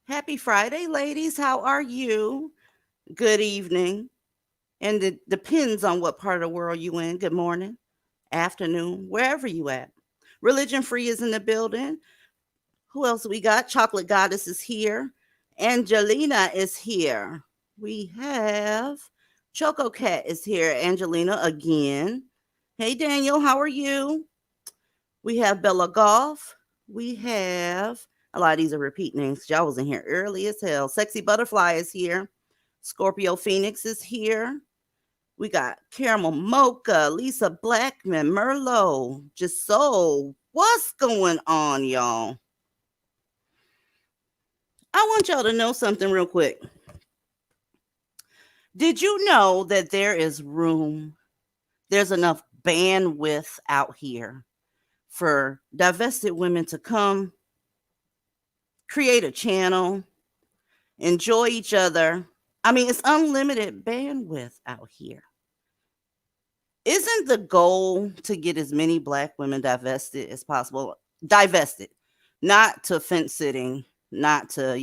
Happy Friday, ladies. How are you? Good evening. And it depends on what part of the world you in. Good morning, afternoon, wherever you at. Religion Free is in the building. Who else we got? Chocolate Goddess is here. Angelina is here. We have Choco Cat is here. Angelina again. Hey, Daniel, how are you? We have Bella Golf. We have a lot of these are repeat names. Y'all was in here early as hell. Sexy Butterfly is here. Scorpio Phoenix is here. We got Caramel Mocha, Lisa Blackman, Merlot, Just So. What's going on, y'all? I want y'all to know something real quick. Did you know that there is room, there's enough bandwidth out here for divested women to come, create a channel, enjoy each other? I mean, it's unlimited bandwidth out here. Isn't the goal to get as many Black women divested as possible? Divested, not to fence sitting, not to,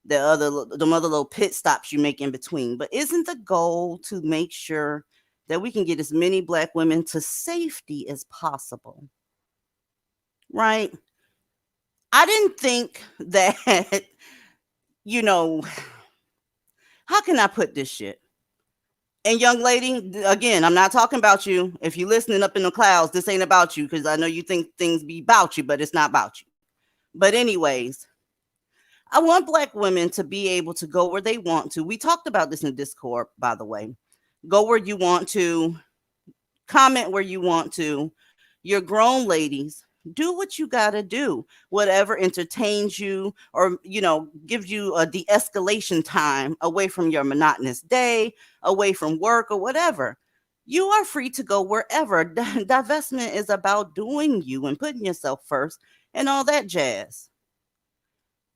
the other little pit stops you make in between. But isn't the goal to make sure that we can get as many Black women to safety as possible? Right? I didn't think that, how can I put this shit? And young lady, again, I'm not talking about you. If you're listening up in the clouds, this ain't about you, because I know you think things be about you, but it's not about you. But anyways, I want Black women to be able to go where they want to. We talked about this in Discord, by the way. Go where you want to, comment where you want to. You're grown ladies. Do what you got to do. Whatever entertains you or, gives you a de-escalation time away from your monotonous day, away from work or whatever. You are free to go wherever. Divestment is about doing you and putting yourself first and all that jazz.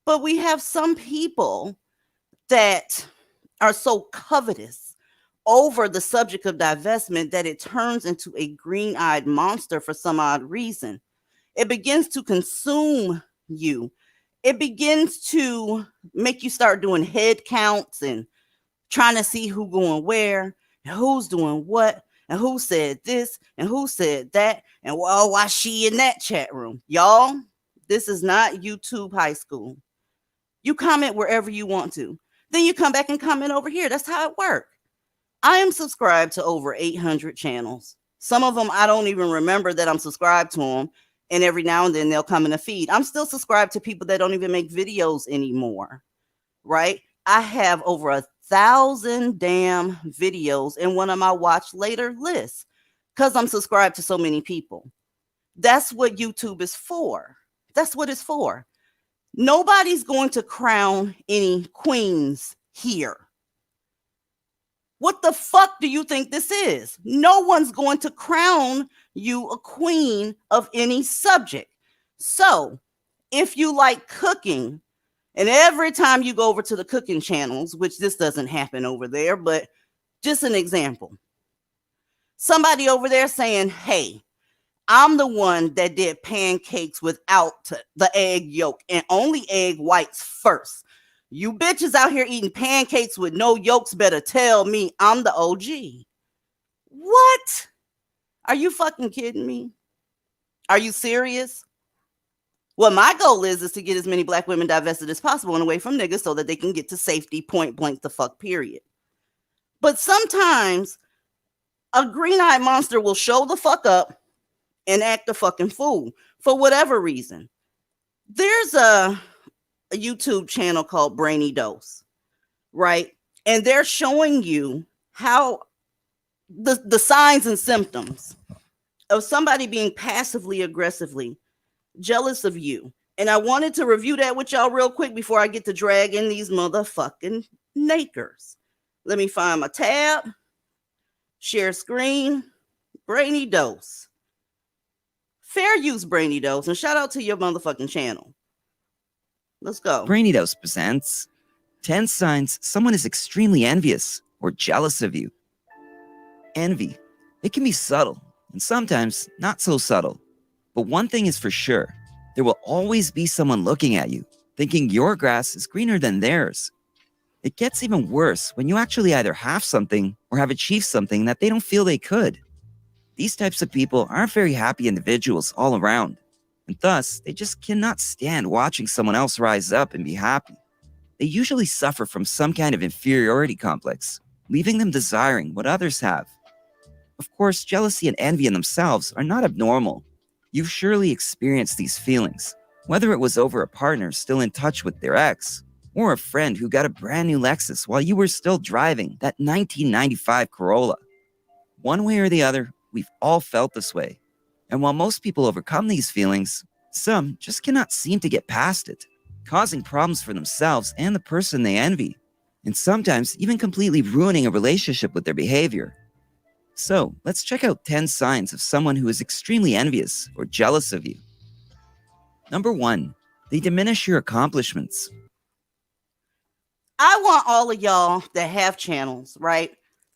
But we have some people that are so covetous over the subject of divestment that it turns into a green-eyed monster for some odd reason. It begins to consume you. It begins to make you start doing head counts and trying to see who going where and who's doing what and who said this and who said that and why she in that chat room. Y'all, this is not YouTube high school. You comment wherever you want to. Then you come back and comment over here. That's how it works. I am subscribed to over 800 channels. Some of them I don't even remember that I'm subscribed to them. And every now and then they'll come in a feed. I'm still subscribed to people that don't even make videos anymore, right? I have over 1,000 damn videos in one of my watch later lists because I'm subscribed to so many people. That's what YouTube is for. That's what it's for. Nobody's going to crown any queens here. What the fuck do you think this is? No one's going to crown you a queen of any subject. So if you like cooking, and every time you go over to the cooking channels, which this doesn't happen over there, but just an example, somebody over there saying, hey, I'm the one that did pancakes without the egg yolk and only egg whites first. You bitches out here eating pancakes with no yolks better tell me I'm the OG. What? Are you fucking kidding me? Are you serious? Well, my goal is to get as many Black women divested as possible and away from niggas so that they can get to safety, point blank the fuck period. But sometimes a green-eyed monster will show the fuck up and act a fucking fool for whatever reason. There's a YouTube channel called Brainy Dose, right? And they're showing you how the signs and symptoms of somebody being passively aggressively jealous of you. And I wanted to review that with y'all real quick before I get to drag in these motherfucking nakers. Let me find my tab, share screen, Brainy Dose. Fair use, Brainy Dose, and shout out to your motherfucking channel. Let's go. Brainy Dose presents 10 signs someone is extremely envious or jealous of you. Envy. It can be subtle and sometimes not so subtle. But one thing is for sure, there will always be someone looking at you, thinking your grass is greener than theirs. It gets even worse when you actually either have something or have achieved something that they don't feel they could. These types of people aren't very happy individuals all around, and thus they just cannot stand watching someone else rise up and be happy. They usually suffer from some kind of inferiority complex, leaving them desiring what others have. Of course, jealousy and envy in themselves are not abnormal. You've surely experienced these feelings, whether it was over a partner still in touch with their ex, or a friend who got a brand new Lexus while you were still driving that 1995 Corolla. One way or the other, we've all felt this way. And while most people overcome these feelings, some just cannot seem to get past it, causing problems for themselves and the person they envy, and sometimes even completely ruining a relationship with their behavior. So, let's check out 10 signs of someone who is extremely envious or jealous of you. Number 1, they diminish your accomplishments. I want all of y'all that have channels, right,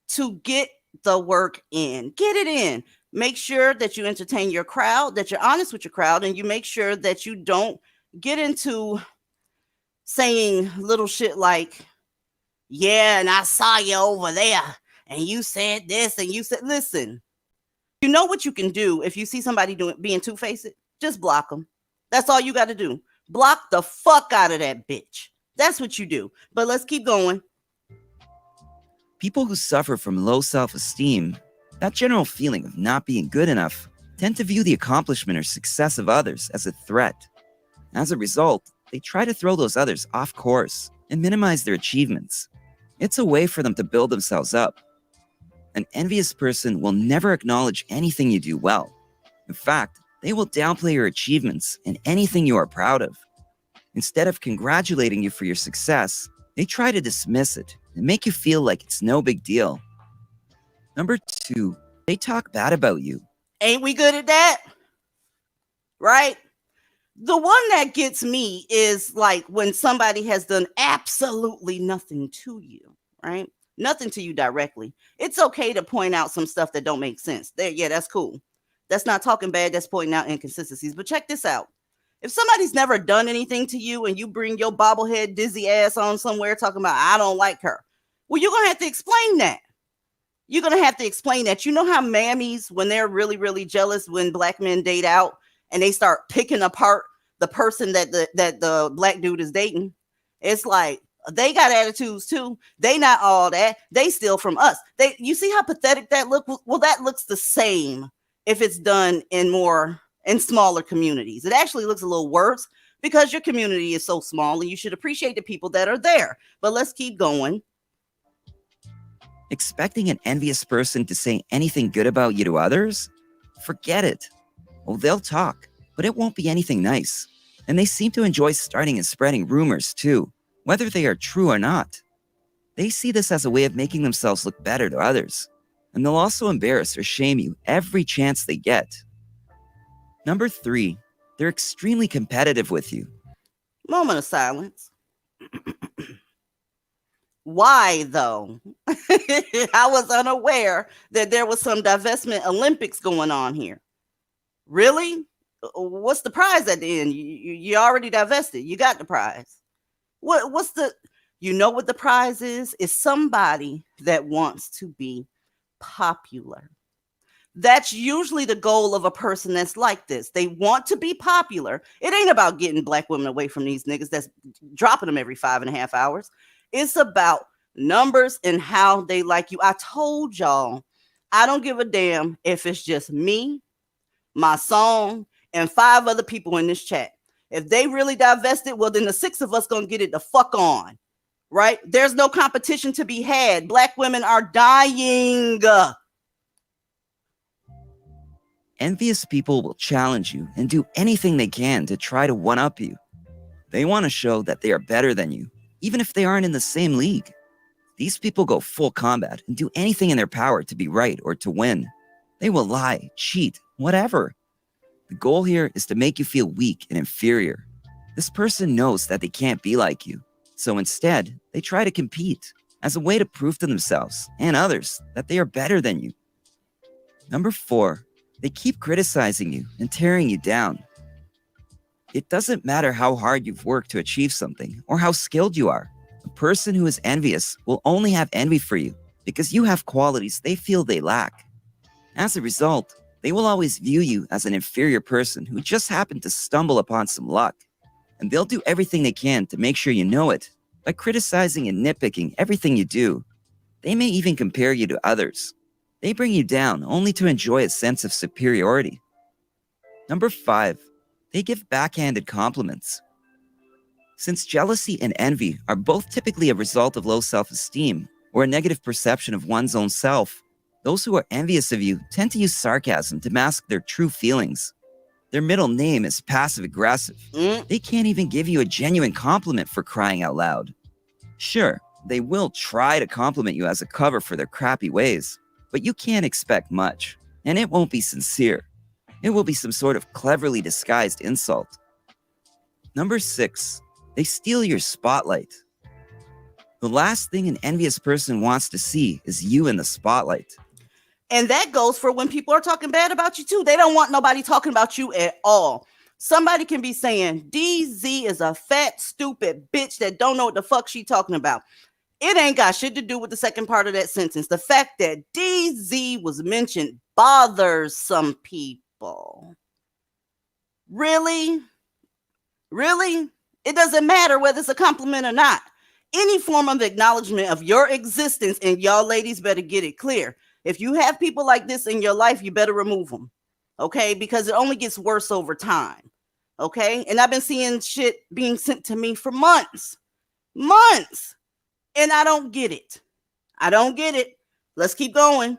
to get the work in. Get it in. Make sure that you entertain your crowd, that you're honest with your crowd, and you make sure that you don't get into saying little shit like, yeah, and I saw you over there, and you said this, and you said, listen, you know what you can do if you see somebody being two-faced? Just block them. That's all you got to do. Block the fuck out of that bitch. That's what you do. But let's keep going. People who suffer from low self-esteem, that general feeling of not being good enough, tend to view the accomplishment or success of others as a threat. As a result, they try to throw those others off course and minimize their achievements. It's a way for them to build themselves up. An envious person will never acknowledge anything you do well. In fact, they will downplay your achievements and anything you are proud of. Instead of congratulating you for your success, they try to dismiss it and make you feel like it's no big deal. Number 2, they talk bad about you. Ain't we good at that? Right? The one that gets me is like when somebody has done absolutely nothing to you, right? Nothing to you directly. It's okay to point out some stuff that don't make sense. Yeah, that's cool. That's not talking bad, that's pointing out inconsistencies. But check this out. If somebody's never done anything to you and you bring your bobblehead dizzy ass on somewhere talking about, I don't like her. Well, you're going to have to explain that. You're going to have to explain that. You know how mammies, when they're really, really jealous when black men date out and they start picking apart the person that the black dude is dating? It's like, they got attitudes too. They not all that. They steal from us. You see how pathetic that look? Well, that looks the same if it's done in smaller communities. It actually looks a little worse because your community is so small and you should appreciate the people that are there. But let's keep going. Expecting an envious person to say anything good about you to others? Forget it. Oh, they'll talk, but it won't be anything nice. And they seem to enjoy starting and spreading rumors too, whether they are true or not. They see this as a way of making themselves look better to others, and they'll also embarrass or shame you every chance they get. Number 3, they're extremely competitive with you. Moment of silence. Why, though? I was unaware that there was some divestment Olympics going on here. Really? What's the prize at the end? You already divested. You got the prize. What's the... You know what the prize is? It's somebody that wants to be popular. That's usually the goal of a person that's like this. They want to be popular. It ain't about getting black women away from these niggas that's dropping them every 5.5 hours. It's about numbers and how they like you. I told y'all, I don't give a damn if it's just me, my song, and 5 other people in this chat. If they really divested, well, then the 6 of us gonna get it the fuck on, right? There's no competition to be had. Black women are dying. Envious people will challenge you and do anything they can to try to one-up you. They want to show that they are better than you, even if they aren't in the same league. These people go full combat and do anything in their power to be right or to win. They will lie, cheat, whatever. The goal here is to make you feel weak and inferior. This person knows that they can't be like you, so instead, they try to compete as a way to prove to themselves and others that they are better than you. Number 4, they keep criticizing you and tearing you down. It doesn't matter how hard you've worked to achieve something or how skilled you are. A person who is envious will only have envy for you because you have qualities they feel they lack. As a result, they will always view you as an inferior person who just happened to stumble upon some luck. And they'll do everything they can to make sure you know it by criticizing and nitpicking everything you do. They may even compare you to others. They bring you down only to enjoy a sense of superiority. Number 5, they give backhanded compliments. Since jealousy and envy are both typically a result of low self-esteem or a negative perception of one's own self, those who are envious of you tend to use sarcasm to mask their true feelings. Their middle name is passive-aggressive. They can't even give you a genuine compliment for crying out loud. Sure, they will try to compliment you as a cover for their crappy ways, but you can't expect much, and it won't be sincere. It will be some sort of cleverly disguised insult. Number 6, they steal your spotlight. The last thing an envious person wants to see is you in the spotlight. And that goes for when people are talking bad about you too. They don't want nobody talking about you at all. Somebody can be saying, DZ is a fat, stupid bitch that don't know what the fuck she talking about. It ain't got shit to do with the second part of that sentence. The fact that DZ was mentioned bothers some people. Really? Really? It doesn't matter whether it's a compliment or not. Any form of acknowledgement of your existence, and y'all ladies better get it clear. If you have people like this in your life, you better remove them. Okay? Because it only gets worse over time. Okay. And I've been seeing shit being sent to me for months. And I don't get it. I don't get it. Let's keep going.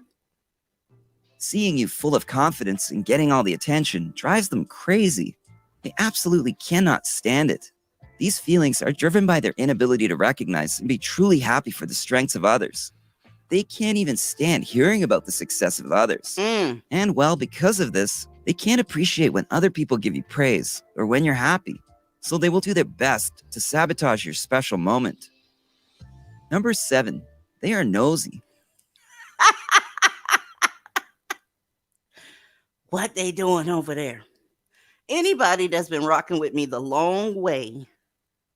Seeing you full of confidence and getting all the attention drives them crazy. They absolutely cannot stand it. These feelings are driven by their inability to recognize and be truly happy for the strengths of others. They can't even stand hearing about the success of others. And well, because of this, they can't appreciate when other people give you praise or when you're happy. So they will do their best to sabotage your special moment. Number 7, they are nosy. What they doing over there? Anybody that's been rocking with me the long way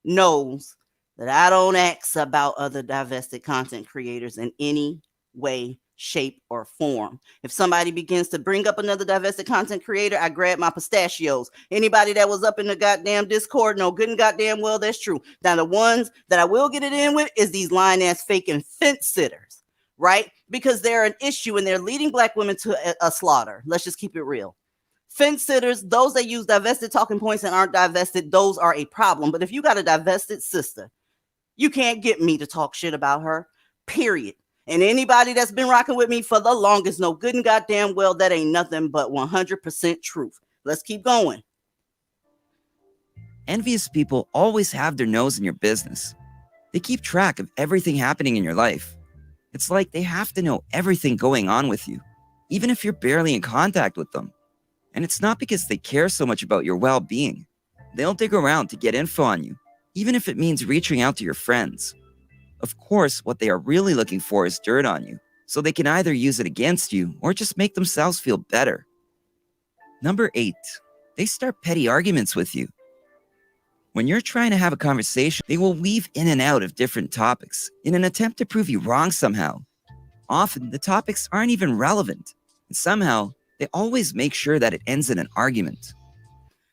knows that I don't ask about other divested content creators in any way, shape, or form. If somebody begins to bring up another divested content creator, I grab my pistachios. Anybody that was up in the goddamn Discord, no good and goddamn well, that's true. Now, the ones that I will get it in with is these lying ass fake and fence sitters, right? Because they're an issue and they're leading Black women to a slaughter. Let's just keep it real. Fence sitters, those that use divested talking points and aren't divested, those are a problem. But if you got a divested sister, you can't get me to talk shit about her, period. And anybody that's been rocking with me for the longest know good and goddamn well that ain't nothing but 100% truth. Let's keep going. Envious people always have their nose in your business. They keep track of everything happening in your life. It's like they have to know everything going on with you, even if you're barely in contact with them. And it's not because they care so much about your well-being. They'll dig around to get info on you, even if it means reaching out to your friends. Of course, what they are really looking for is dirt on you, so they can either use it against you or just make themselves feel better. Number 8, they start petty arguments with you. When you're trying to have a conversation, they will weave in and out of different topics in an attempt to prove you wrong somehow. Often, the topics aren't even relevant, and somehow, they always make sure that it ends in an argument.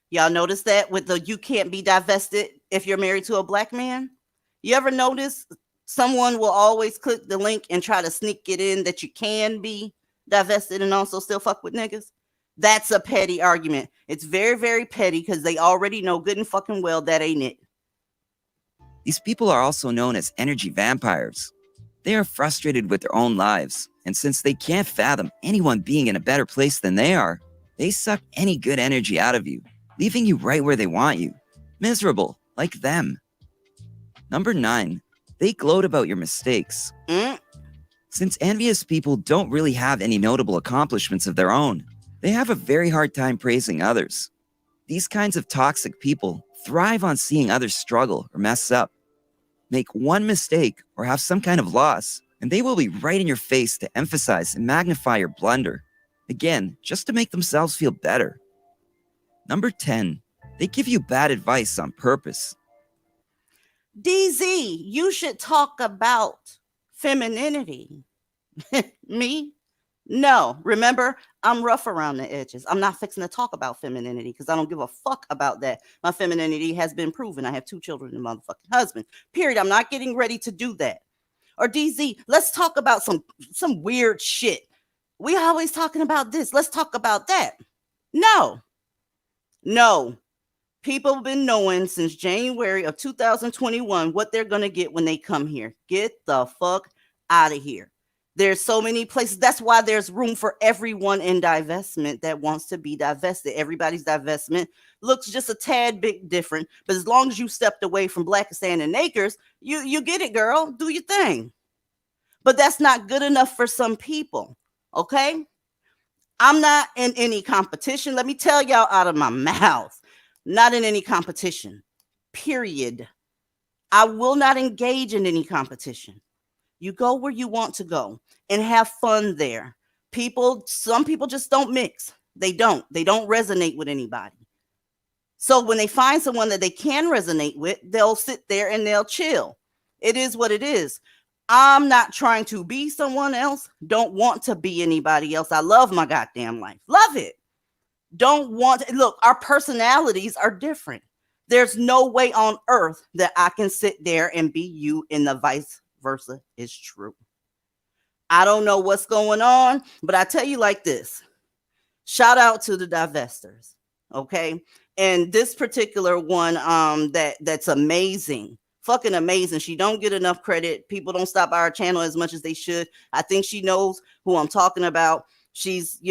Y'all notice that with the you can't be divested if you're married to a Black man? You ever notice someone will always click the link and try to sneak it in that you can be divested and also still fuck with niggas? That's a petty argument. It's very, very petty because they already know good and fucking well that ain't it. These people are also known as energy vampires. They are frustrated with their own lives, and since they can't fathom anyone being in a better place than they are, they suck any good energy out of you, leaving you right where they want you, miserable, like them. Number 9, they gloat about your mistakes. Since envious people don't really have any notable accomplishments of their own, they have a very hard time praising others. These kinds of toxic people thrive on seeing others struggle or mess up. Make one mistake or have some kind of loss, and they will be right in your face to emphasize and magnify your blunder. Again, just to make themselves feel better. Number 10, they give you bad advice on purpose. DZ, you should talk about femininity. Me? No. Remember, I'm rough around the edges. I'm not fixing to talk about femininity because I don't give a fuck about that. My femininity has been proven. I have 2 children and a motherfucking husband. Period. I'm not getting ready to do that. Or DZ, let's talk about some weird shit. We always talking about this. Let's talk about that. No. People have been knowing since January of 2021 what they're going to get when they come here. Get the fuck out of here. There's so many places. That's why there's room for everyone in divestment that wants to be divested. Everybody's divestment looks just a tad bit different. But as long as you stepped away from Blackistan and Acres, you get it, girl. Do your thing. But that's not good enough for some people. Okay? I'm not in any competition. Let me tell y'all out of my mouth. Not in any competition. Period. I will not engage in any competition. You go where you want to go and have fun there. Some people just don't mix. They don't resonate with anybody. So when they find someone that they can resonate with, they'll sit there and they'll chill. It is what it is. I'm not trying to be someone else. Don't want to be anybody else. I love my goddamn life. Love it. Don't want to, look, our personalities are different. There's no way on earth that I can sit there and be you and the vice versa is true. I don't know what's going on, but I tell you like this. Shout out to the divestors. Okay. And this particular one, that's amazing, fucking amazing. She don't get enough credit. People don't stop by our channel as much as they should. I think she knows who I'm talking about. She's,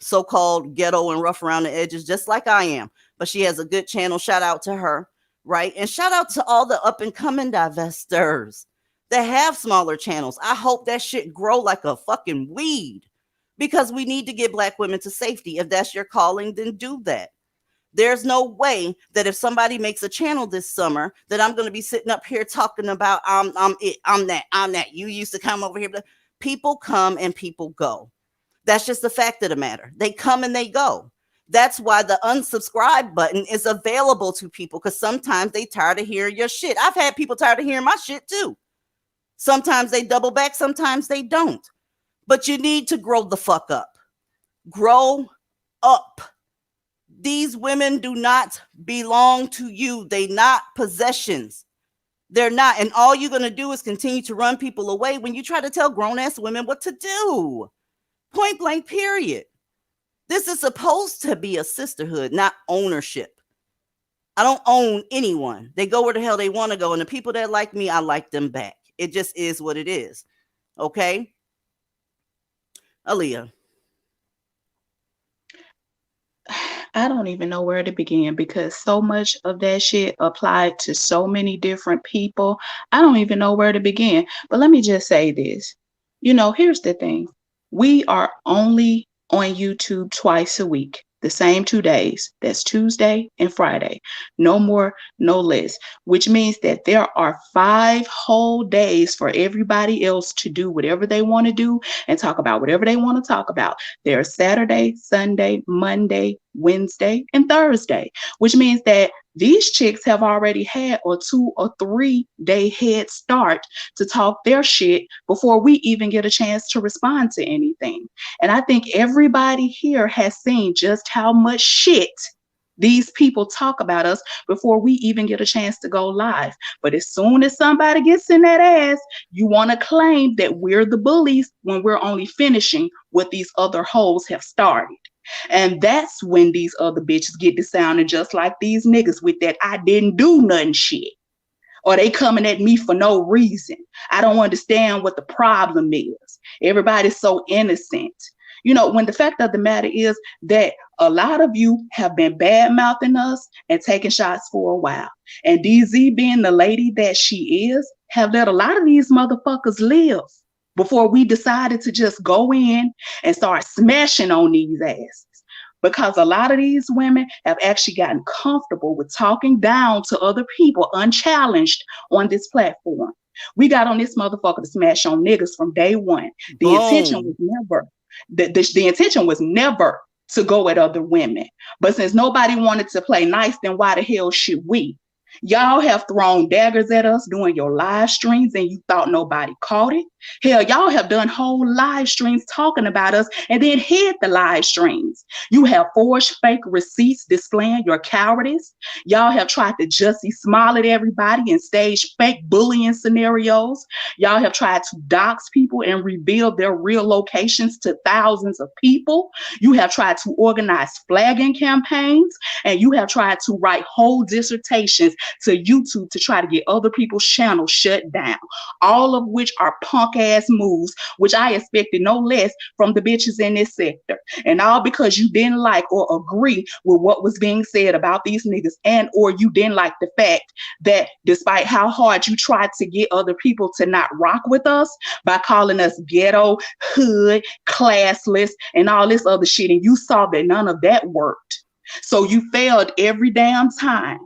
so-called ghetto and rough around the edges, just like I am. But she has a good channel. Shout out to her, right? And shout out to all the up and coming divestors that have smaller channels. I hope that shit grow like a fucking weed, because we need to get Black women to safety. If that's your calling, then do that. There's no way that if somebody makes a channel this summer that I'm going to be sitting up here talking about I'm it, I'm that. You used to come over here. But people come and people go. That's just the fact of the matter. They come and they go. That's why the unsubscribe button is available to people, because sometimes they tired of hearing your shit. I've had people tired of hearing my shit too. Sometimes they double back, sometimes they don't. But you need to grow the fuck up. Grow up. These women do not belong to you. They not possessions. They're not. And all you're going to do is continue to run people away when you try to tell grown-ass women what to do. Point blank, period. This is supposed to be a sisterhood, not ownership. I don't own anyone. They go where the hell they want to go. And the people that like me, I like them back. It just is what it is. Okay? Aaliyah. I don't even know where to begin because so much of that shit applied to so many different people. I don't even know where to begin. But let me just say this. Here's the thing. We are only on YouTube twice a week, the same 2 days. That's Tuesday and Friday. No more, no less, which means that there are 5 whole days for everybody else to do whatever they want to do and talk about whatever they want to talk about. There's Saturday, Sunday, Monday, Wednesday, and Thursday, which means that these chicks have already had a 2 or 3 day head start to talk their shit before we even get a chance to respond to anything. And I think everybody here has seen just how much shit these people talk about us before we even get a chance to go live. But as soon as somebody gets in that ass, you want to claim that we're the bullies when we're only finishing what these other hoes have started. And that's when these other bitches get to sounding just like these niggas with that I didn't do nothing shit. Or they coming at me for no reason. I don't understand what the problem is. Everybody's so innocent. When the fact of the matter is that a lot of you have been bad mouthing us and taking shots for a while. And DZ, being the lady that she is, have let a lot of these motherfuckers live before we decided to just go in and start smashing on these asses. Because a lot of these women have actually gotten comfortable with talking down to other people unchallenged on this platform. We got on this motherfucker to smash on niggas from day one. The intention was never, the intention was never to go at other women. But since nobody wanted to play nice, then why the hell should we? Y'all have thrown daggers at us doing your live streams and you thought nobody caught it. Hell, y'all have done whole live streams talking about us and then hid the live streams. You have forged fake receipts displaying your cowardice. Y'all have tried to Jussie smile at everybody and stage fake bullying scenarios. Y'all have tried to dox people and reveal their real locations to thousands of people. You have tried to organize flagging campaigns, and you have tried to write whole dissertations to YouTube to try to get other people's channels shut down, all of which are punk ass moves, which I expected no less from the bitches in this sector. And all because you didn't like or agree with what was being said about these niggas, and or you didn't like the fact that despite how hard you tried to get other people to not rock with us by calling us ghetto, hood, classless, and all this other shit, and you saw that none of that worked. So you failed every damn time.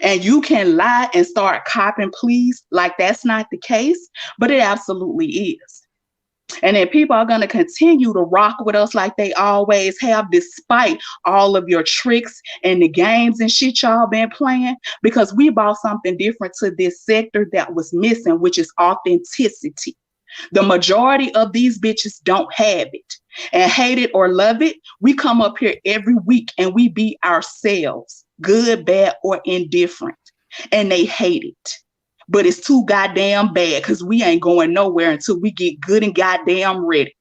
And you can lie and start copping pleas like that's not the case, but it absolutely is. And then people are going to continue to rock with us like they always have, despite all of your tricks and the games and shit y'all been playing, because we brought something different to this sector that was missing, which is authenticity. The majority of these bitches don't have it. And hate it or love it, we come up here every week and we be ourselves, good, bad, or indifferent. And they hate it. But it's too goddamn bad because we ain't going nowhere until we get good and goddamn ready.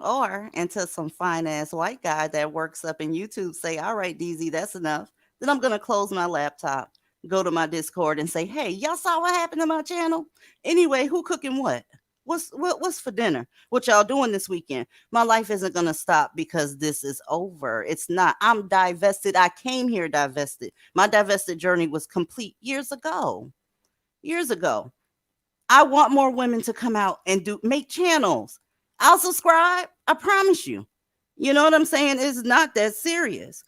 Or until some fine ass white guy that works up in YouTube say, "All right, DZ, that's enough." Then I'm gonna close my laptop, go to my Discord, and say, "Hey, y'all saw what happened to my channel? Anyway, who cooking what? What's for dinner? What y'all doing this weekend?" My life isn't gonna stop because this is over. It's not. I'm divested. I came here divested. My divested journey was complete years ago. Years ago. I want more women to come out and make channels. I'll subscribe. I promise you. You know what I'm saying? It's not that serious.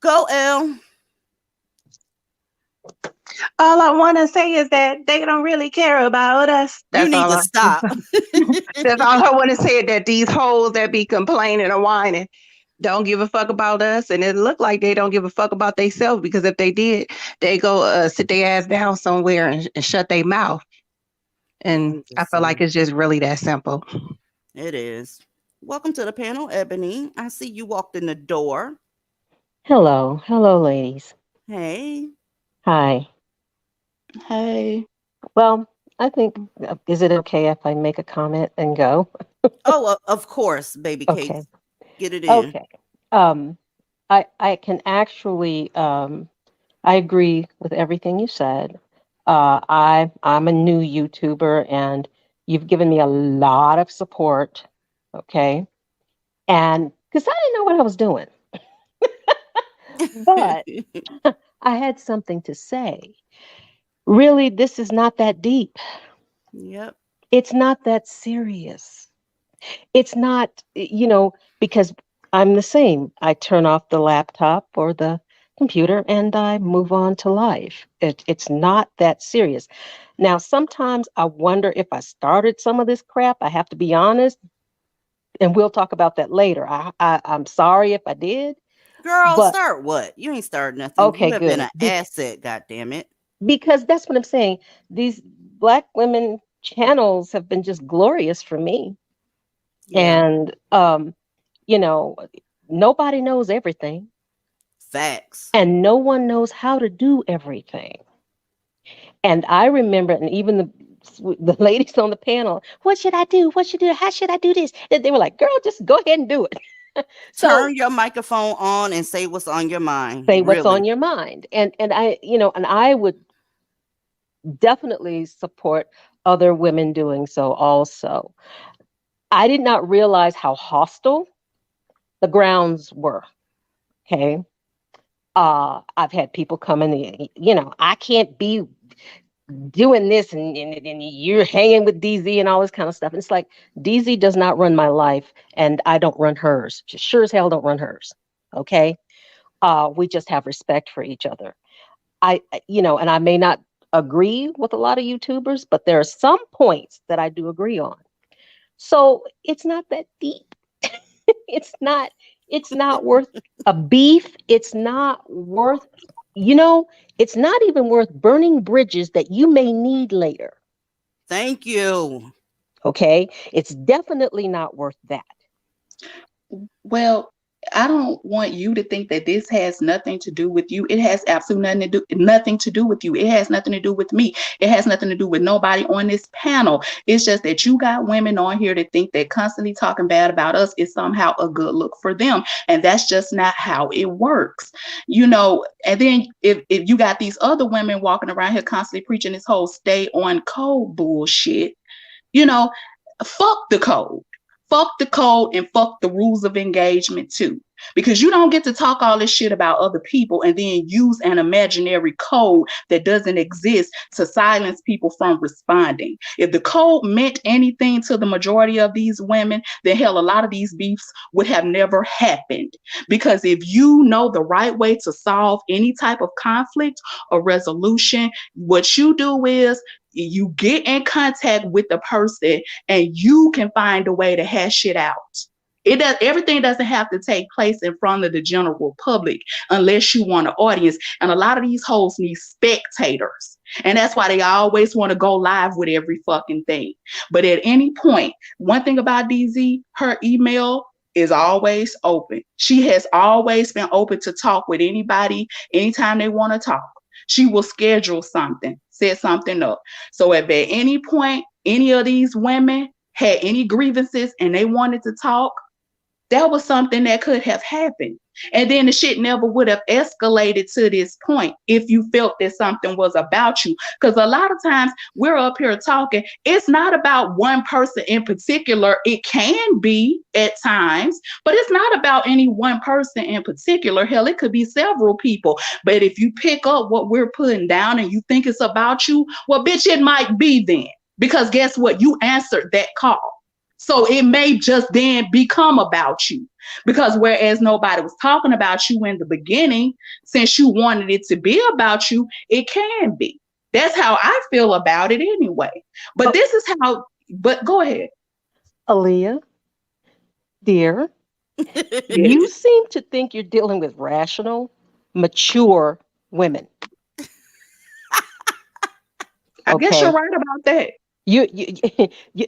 Go, L. All I want to say is that they don't really care about us. You need to stop. That's all I want to say. That these hoes that be complaining or whining don't give a fuck about us, and it look like they don't give a fuck about themselves, because if they did, they go sit their ass down somewhere and shut their mouth. And I feel like it's just really that simple. It is. Welcome to the panel, Ebony. I see you walked in the door. Hello. Hello, ladies. Hey. Hi. Hey. Well, I think, is it okay if I make a comment and go? Oh, of course, baby cake. Okay. Get it in. Okay. I can actually, I agree with everything you said. I'm a new YouTuber, and you've given me a lot of support. Okay. And because I didn't know what I was doing, but I had something to say. Really, this is not that deep. Yep. It's not that serious. It's not, because I'm the same. I turn off the laptop or the computer and I move on to life. It's not that serious. Now, sometimes I wonder if I started some of this crap. I have to be honest, and we'll talk about that later. I'm sorry if I did. Girl, But start what? You ain't started nothing. okay, You have been good. an asset, goddammit. Because that's what I'm saying. These Black women channels have been just glorious for me. Yeah. And nobody knows everything, Facts. and no one knows how to do everything. And I remember, and even the ladies on the panel, what should I do? What should I do? How should I do this? And they were like, girl, just go ahead and do it. So Turn your microphone on and say what's on your mind. say what's Really. on your mind. And I would definitely support other women doing so also. I did not realize how hostile the grounds were. Okay. I've had people come in, I can't be doing this, and you're hanging with DZ and all this kind of stuff. And it's like, DZ does not run my life, and I don't run hers. She sure as hell don't run hers. Okay. We just have respect for each other. And I may not agree with a lot of YouTubers, but there are some points that I do agree on. So it's not that deep. it's not it's not worth a beef. It's not worth, it's not even worth burning bridges that you may need later. Thank you. Okay. It's definitely not worth that. Well, I don't want you to think that this has nothing to do with you. It has absolutely nothing to do with you. It has nothing to do with me. It has nothing to do with nobody on this panel. It's just that you got women on here that think that constantly talking bad about us is somehow a good look for them. And that's just not how it works. And then if you got these other women walking around here constantly preaching this whole stay on code bullshit, fuck the code. Fuck the code and fuck the rules of engagement too. Because you don't get to talk all this shit about other people and then use an imaginary code that doesn't exist to silence people from responding. If the code meant anything to the majority of these women, then hell, a lot of these beefs would have never happened. Because if you know the right way to solve any type of conflict or resolution, what you do is you get in contact with the person and you can find a way to hash it out. Everything doesn't have to take place in front of the general public unless you want an audience. And a lot of these hoes need spectators. And that's why they always want to go live with every fucking thing. But at any point, one thing about DZ, her email is always open. She has always been open to talk with anybody anytime they want to talk. She will schedule something, set something up. So if at any point any of these women had any grievances and they wanted to talk, that was something that could have happened. And then the shit never would have escalated to this point if you felt that something was about you. Because a lot of times we're up here talking, it's not about one person in particular. It can be at times, but it's not about any one person in particular. Hell, it could be several people. But if you pick up what we're putting down and you think it's about you, well, bitch, it might be then. Because guess what? You answered that call. So it may just then become about you. Because whereas nobody was talking about you in the beginning, since you wanted it to be about you, it can be. That's how I feel about it anyway. But this is how, but go ahead. Aaliyah, dear, you seem to think you're dealing with rational, mature women. I guess you're Okay. right about that. You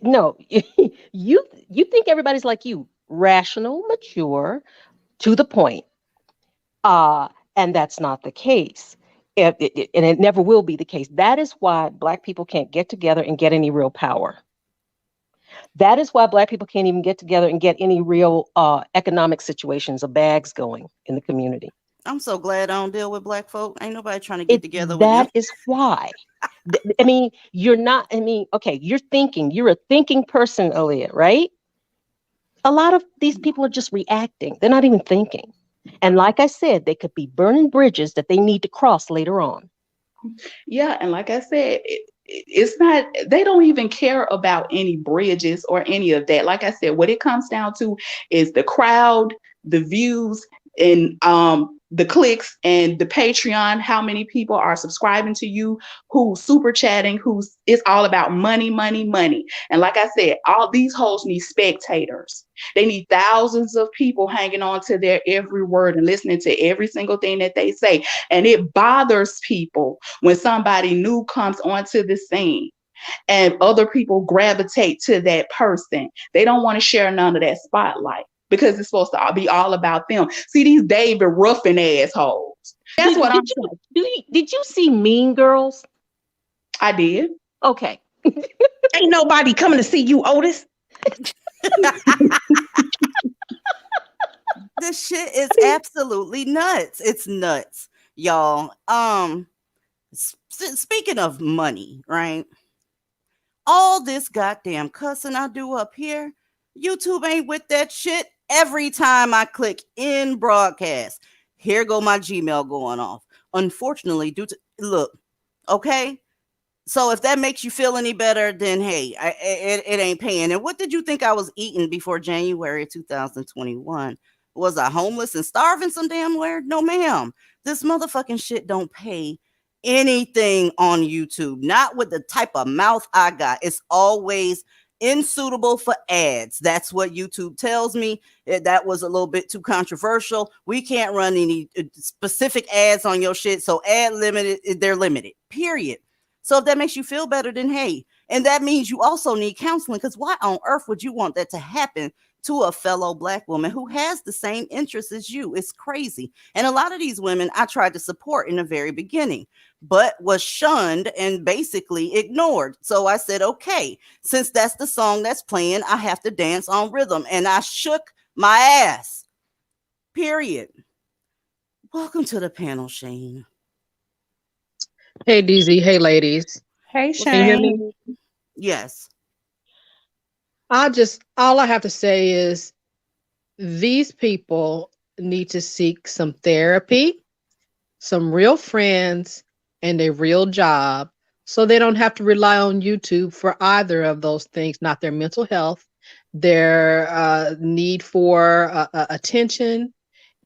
no, you think everybody's like you, rational, mature, to the point. Uh, and that's not the case. And it never will be the case. That is why Black people can't get together and get any real power. That is why Black people can't even get together and get any real economic situations or bags going in the community. I'm so glad I don't deal with black folk. Ain't nobody trying to get It together with them. that is why. I mean, you're not. I mean, okay, you're thinking. You're a thinking person, Aaliyah, right? A lot of these people are just reacting. They're not even thinking. And like I said, they could be burning bridges that they need to cross later on. Yeah, and like I said, it's not, they don't even care about any bridges or any of that. Like I said, what it comes down to is the crowd, the views, and the clicks and the Patreon, how many people are subscribing to you, who's super chatting, who's, it's all about money, money, money. And like I said, all these hoes need spectators. They need thousands of people hanging on to their every word and listening to every single thing that they say. And it bothers people when somebody new comes onto the scene and other people gravitate to that person. They don't want to share none of that spotlight because it's supposed to be all about them. See, these David Ruffin assholes. That's what I'm saying. Did you see Mean Girls? I did. Okay. Ain't nobody coming to see you, Otis. This shit is absolutely nuts. It's nuts, y'all. Speaking of money, right? All this goddamn cussing I do up here, YouTube ain't with that shit. Every time I click in broadcast, here go my Gmail going off. Unfortunately, due to look, okay. So if that makes you feel any better, then hey, it ain't paying. And what did you think I was eating before January 2021? Was I homeless and starving some damn where? No, ma'am. This motherfucking shit don't pay anything on YouTube. Not with the type of mouth I got. It's always unsuitable for ads. That's what YouTube tells me. That was a little bit too controversial. We can't run any specific ads on your shit. So ad limited, they're limited. Period. So if that makes you feel better, then hey, and that means you also need counseling, because why on earth would you want that to happen to a fellow Black woman who has the same interests as you? It's crazy. And a lot of these women I tried to support in the very beginning, but was shunned and basically ignored. So I said, okay, since that's the song that's playing, I have to dance on rhythm. And I shook my ass. Period. Welcome to the panel, Shane. Hey DZ, hey ladies. Hey, Can you hear me? Shane. Yes. All I have to say is these people need to seek some therapy, some real friends, and a real job so they don't have to rely on YouTube for either of those things, not their mental health, their need for attention,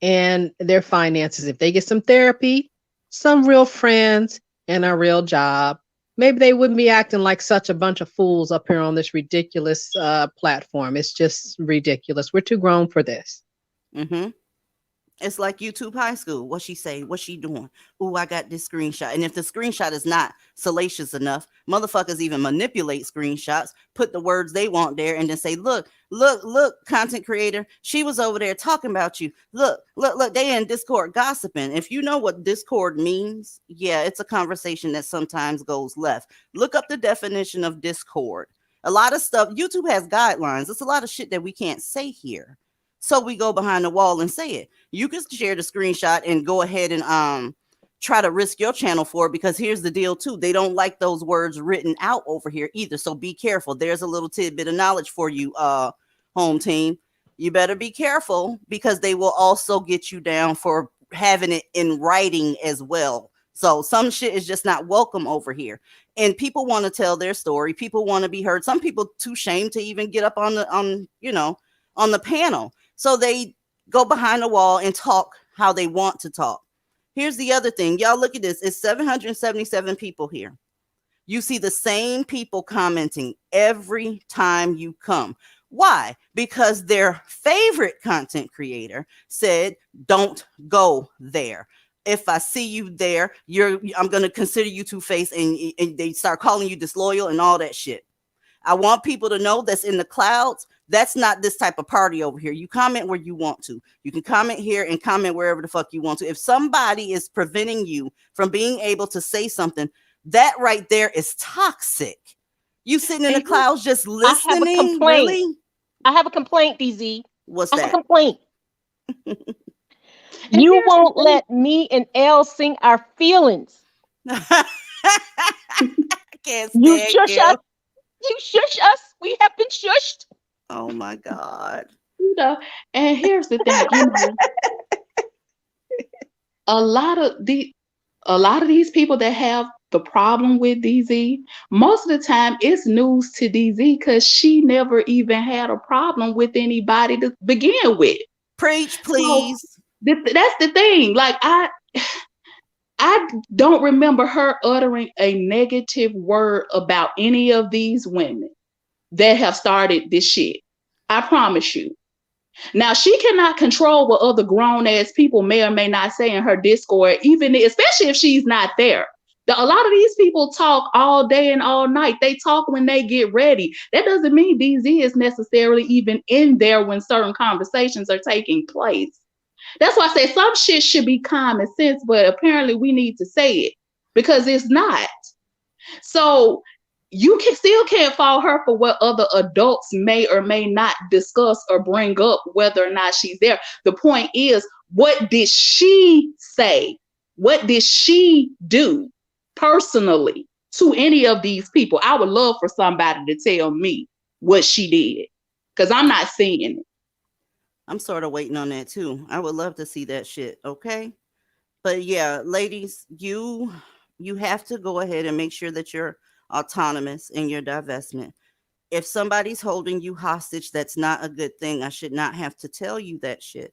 and their finances. If they get some therapy, some real friends, and a real job, maybe they wouldn't be acting like such a bunch of fools up here on this ridiculous platform. It's just ridiculous. We're too grown for this. Mm-hmm. It's like YouTube high school. What she say? What she doing? Ooh, I got this screenshot. And if the screenshot is not salacious enough, motherfuckers even manipulate screenshots, put the words they want there, and then say, look, content creator, she was over there talking about you. Look, they in Discord gossiping. If you know what Discord means, yeah, it's a conversation that sometimes goes left. Look up the definition of Discord. A lot of stuff, YouTube has guidelines. It's a lot of shit that we can't say here. So we go behind the wall and say it. You can share the screenshot and go ahead and try to risk your channel for it, because here's the deal too. They don't like those words written out over here either. So be careful. There's a little tidbit of knowledge for you, home team. You better be careful, because they will also get you down for having it in writing as well. So some shit is just not welcome over here. And people want to tell their story. People want to be heard. Some people too shamed to even get up on the panel. So they go behind the wall and talk how they want to talk. Here's the other thing. Y'all look at this. It's 777 people here. You see the same people commenting every time you come. Why? Because their favorite content creator said, don't go there. If I see you there, I'm going to consider you two-faced, and they start calling you disloyal and all that shit. I want people to know that's in the clouds. That's not this type of party over here. You comment where you want to. You can comment here and comment wherever the fuck you want to. If somebody is preventing you from being able to say something, that right there is toxic. You sitting in the clouds just listening. I have a complaint. Really? I have a complaint, DZ. What's that? I have a complaint. You won't let me and Elle sing our feelings. I can't stand you shush us. You shush us. We have been shushed. Oh my God. And here's the thing, a lot of these people that have the problem with DZ, most of the time it's news to DZ, because she never even had a problem with anybody to begin with. Preach, please. So, that's the thing. Like, I don't remember her uttering a negative word about any of these women that have started this shit. I promise you. Now, she cannot control what other grown ass people may or may not say in her Discord, especially if she's not there. A lot of these people talk all day and all night. They talk when they get ready. That doesn't mean DZ is necessarily even in there when certain conversations are taking place. That's why I say some shit should be common sense, but apparently we need to say it, because it's not. So you still can't fault her for what other adults may or may not discuss or bring up, whether or not she's there. The point is, what did she say? What did she do personally to any of these people? I would love for somebody to tell me what she did, because I'm not seeing it. I'm sort of waiting on that too. I would love to see that shit. Okay. But yeah, ladies, you have to go ahead and make sure that you're autonomous in your divestment. If somebody's holding you hostage, that's not a good thing. I should not have to tell you that shit.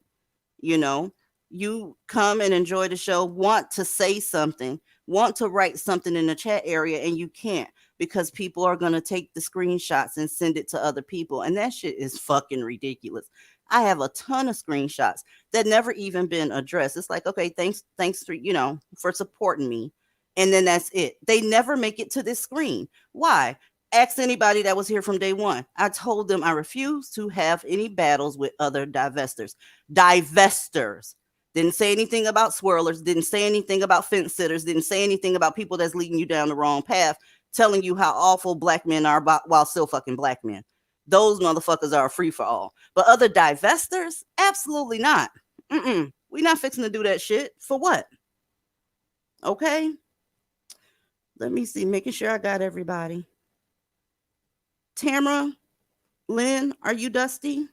You come and enjoy the show, want to say something, want to write something in the chat area, and you can't, because people are going to take the screenshots and send it to other people. And that shit is fucking ridiculous. I have a ton of screenshots that never even been addressed. It's like, okay, thanks for, for supporting me. And then that's it. They never make it to this screen. Why? Ask anybody that was here from day one. I told them I refuse to have any battles with other divestors. Divestors. Didn't say anything about swirlers. Didn't say anything about fence sitters. Didn't say anything about people that's leading you down the wrong path, telling you how awful black men are while still fucking black men. Those motherfuckers are free for all. But other divestors, absolutely not. We're not fixing to do that shit. For what? Okay. Let me see. Making sure I got everybody. Tamara, Lynn, are you dusty?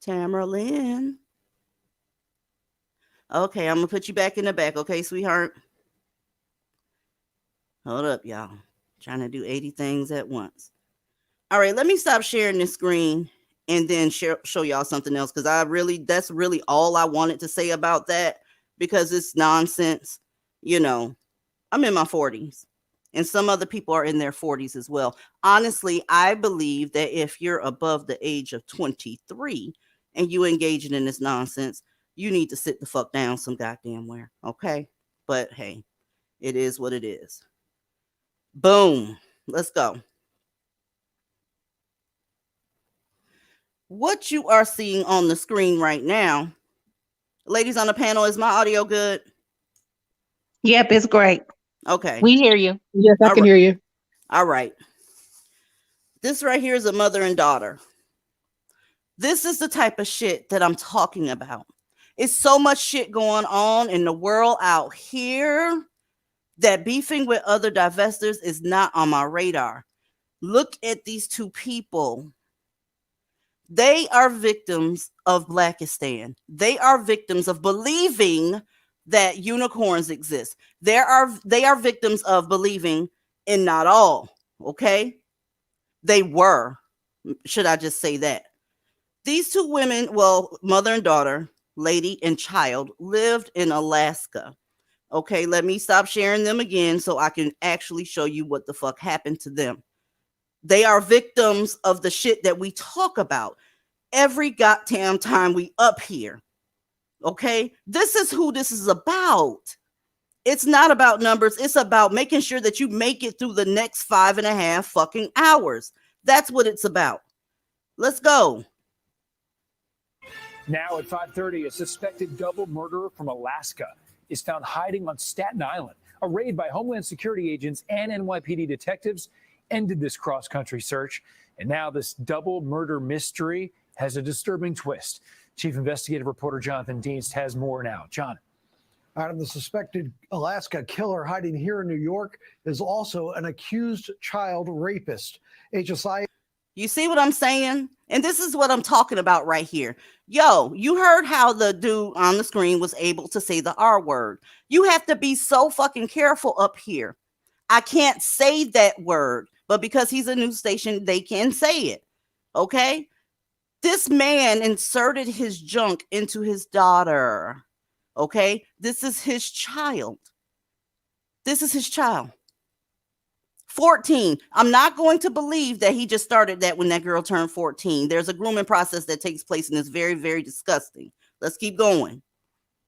Tamara Lynn. Okay, I'm going to put you back in the back. Okay, sweetheart? Hold up, y'all. Trying to do 80 things at once. All right, let me stop sharing this screen and then show y'all something else, because that's really all I wanted to say about that, because it's nonsense. I'm in my 40s, and some other people are in their 40s as well. Honestly, I believe that if you're above the age of 23 and you engaging in this nonsense, you need to sit the fuck down some goddamn where, okay? But hey, it is what it is. Boom. Let's go. What you are seeing on the screen right now, ladies on the panel, is my audio good? Yep, it's great. Okay. We hear you. Yes, I can hear you. All right. This right here is a mother and daughter. This is the type of shit that I'm talking about. It's so much shit going on in the world out here that beefing with other divestors is not on my radar. Look at these two people. They are victims of Blackistan. They are victims of believing that unicorns exist. They are victims of believing in not all. Okay? They were. Should I just say that? These two women, well, mother and daughter, lady and child, lived in Alaska. Okay, let me stop sharing them again so I can actually show you what the fuck happened to them. They are victims of the shit that we talk about every goddamn time we up here. Okay, this is who this is about. It's not about numbers. It's about making sure that you make it through the next 5.5 fucking hours. That's what it's about. Let's go. Now at 5:30, a suspected double murderer from Alaska is found hiding on Staten Island. A raid by Homeland Security agents and NYPD detectives ended this cross-country search. And now this double murder mystery has a disturbing twist. Chief Investigative Reporter Jonathan Dienst has more now. John. Adam, the suspected Alaska killer hiding here in New York is also an accused child rapist. HSI. You see what I'm saying? And this is what I'm talking about right here. Yo, you heard how the dude on the screen was able to say the R word. You have to be so fucking careful up here. I can't say that word, but because he's a news station, they can say it. Okay? This man inserted his junk into his daughter. Okay? This is his child. This is his child. 14. I'm not going to believe that he just started that when that girl turned 14. There's a grooming process that takes place and it's very, very disgusting. Let's keep going.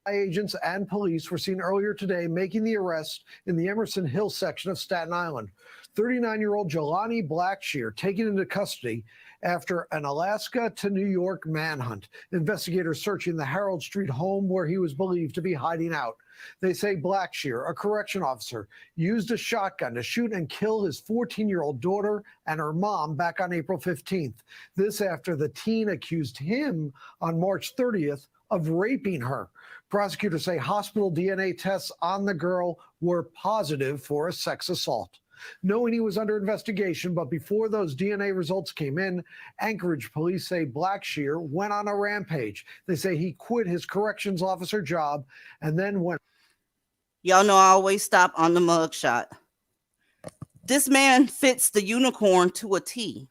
Agents and police were seen earlier today making the arrest in the Emerson Hill section of Staten Island. 39-year-old Jelani Blackshear taken into custody after an Alaska to New York manhunt. Investigators searching the Harold Street home where he was believed to be hiding out. They say Blackshear, a correction officer, used a shotgun to shoot and kill his 14-year-old daughter and her mom back on April 15th. This after the teen accused him on March 30th of raping her. Prosecutors say hospital DNA tests on the girl were positive for a sex assault. Knowing he was under investigation, but before those DNA results came in, Anchorage police say Blackshear went on a rampage. They say he quit his corrections officer job and then went. Y'all know I always stop on the mugshot. This man fits the unicorn to a T.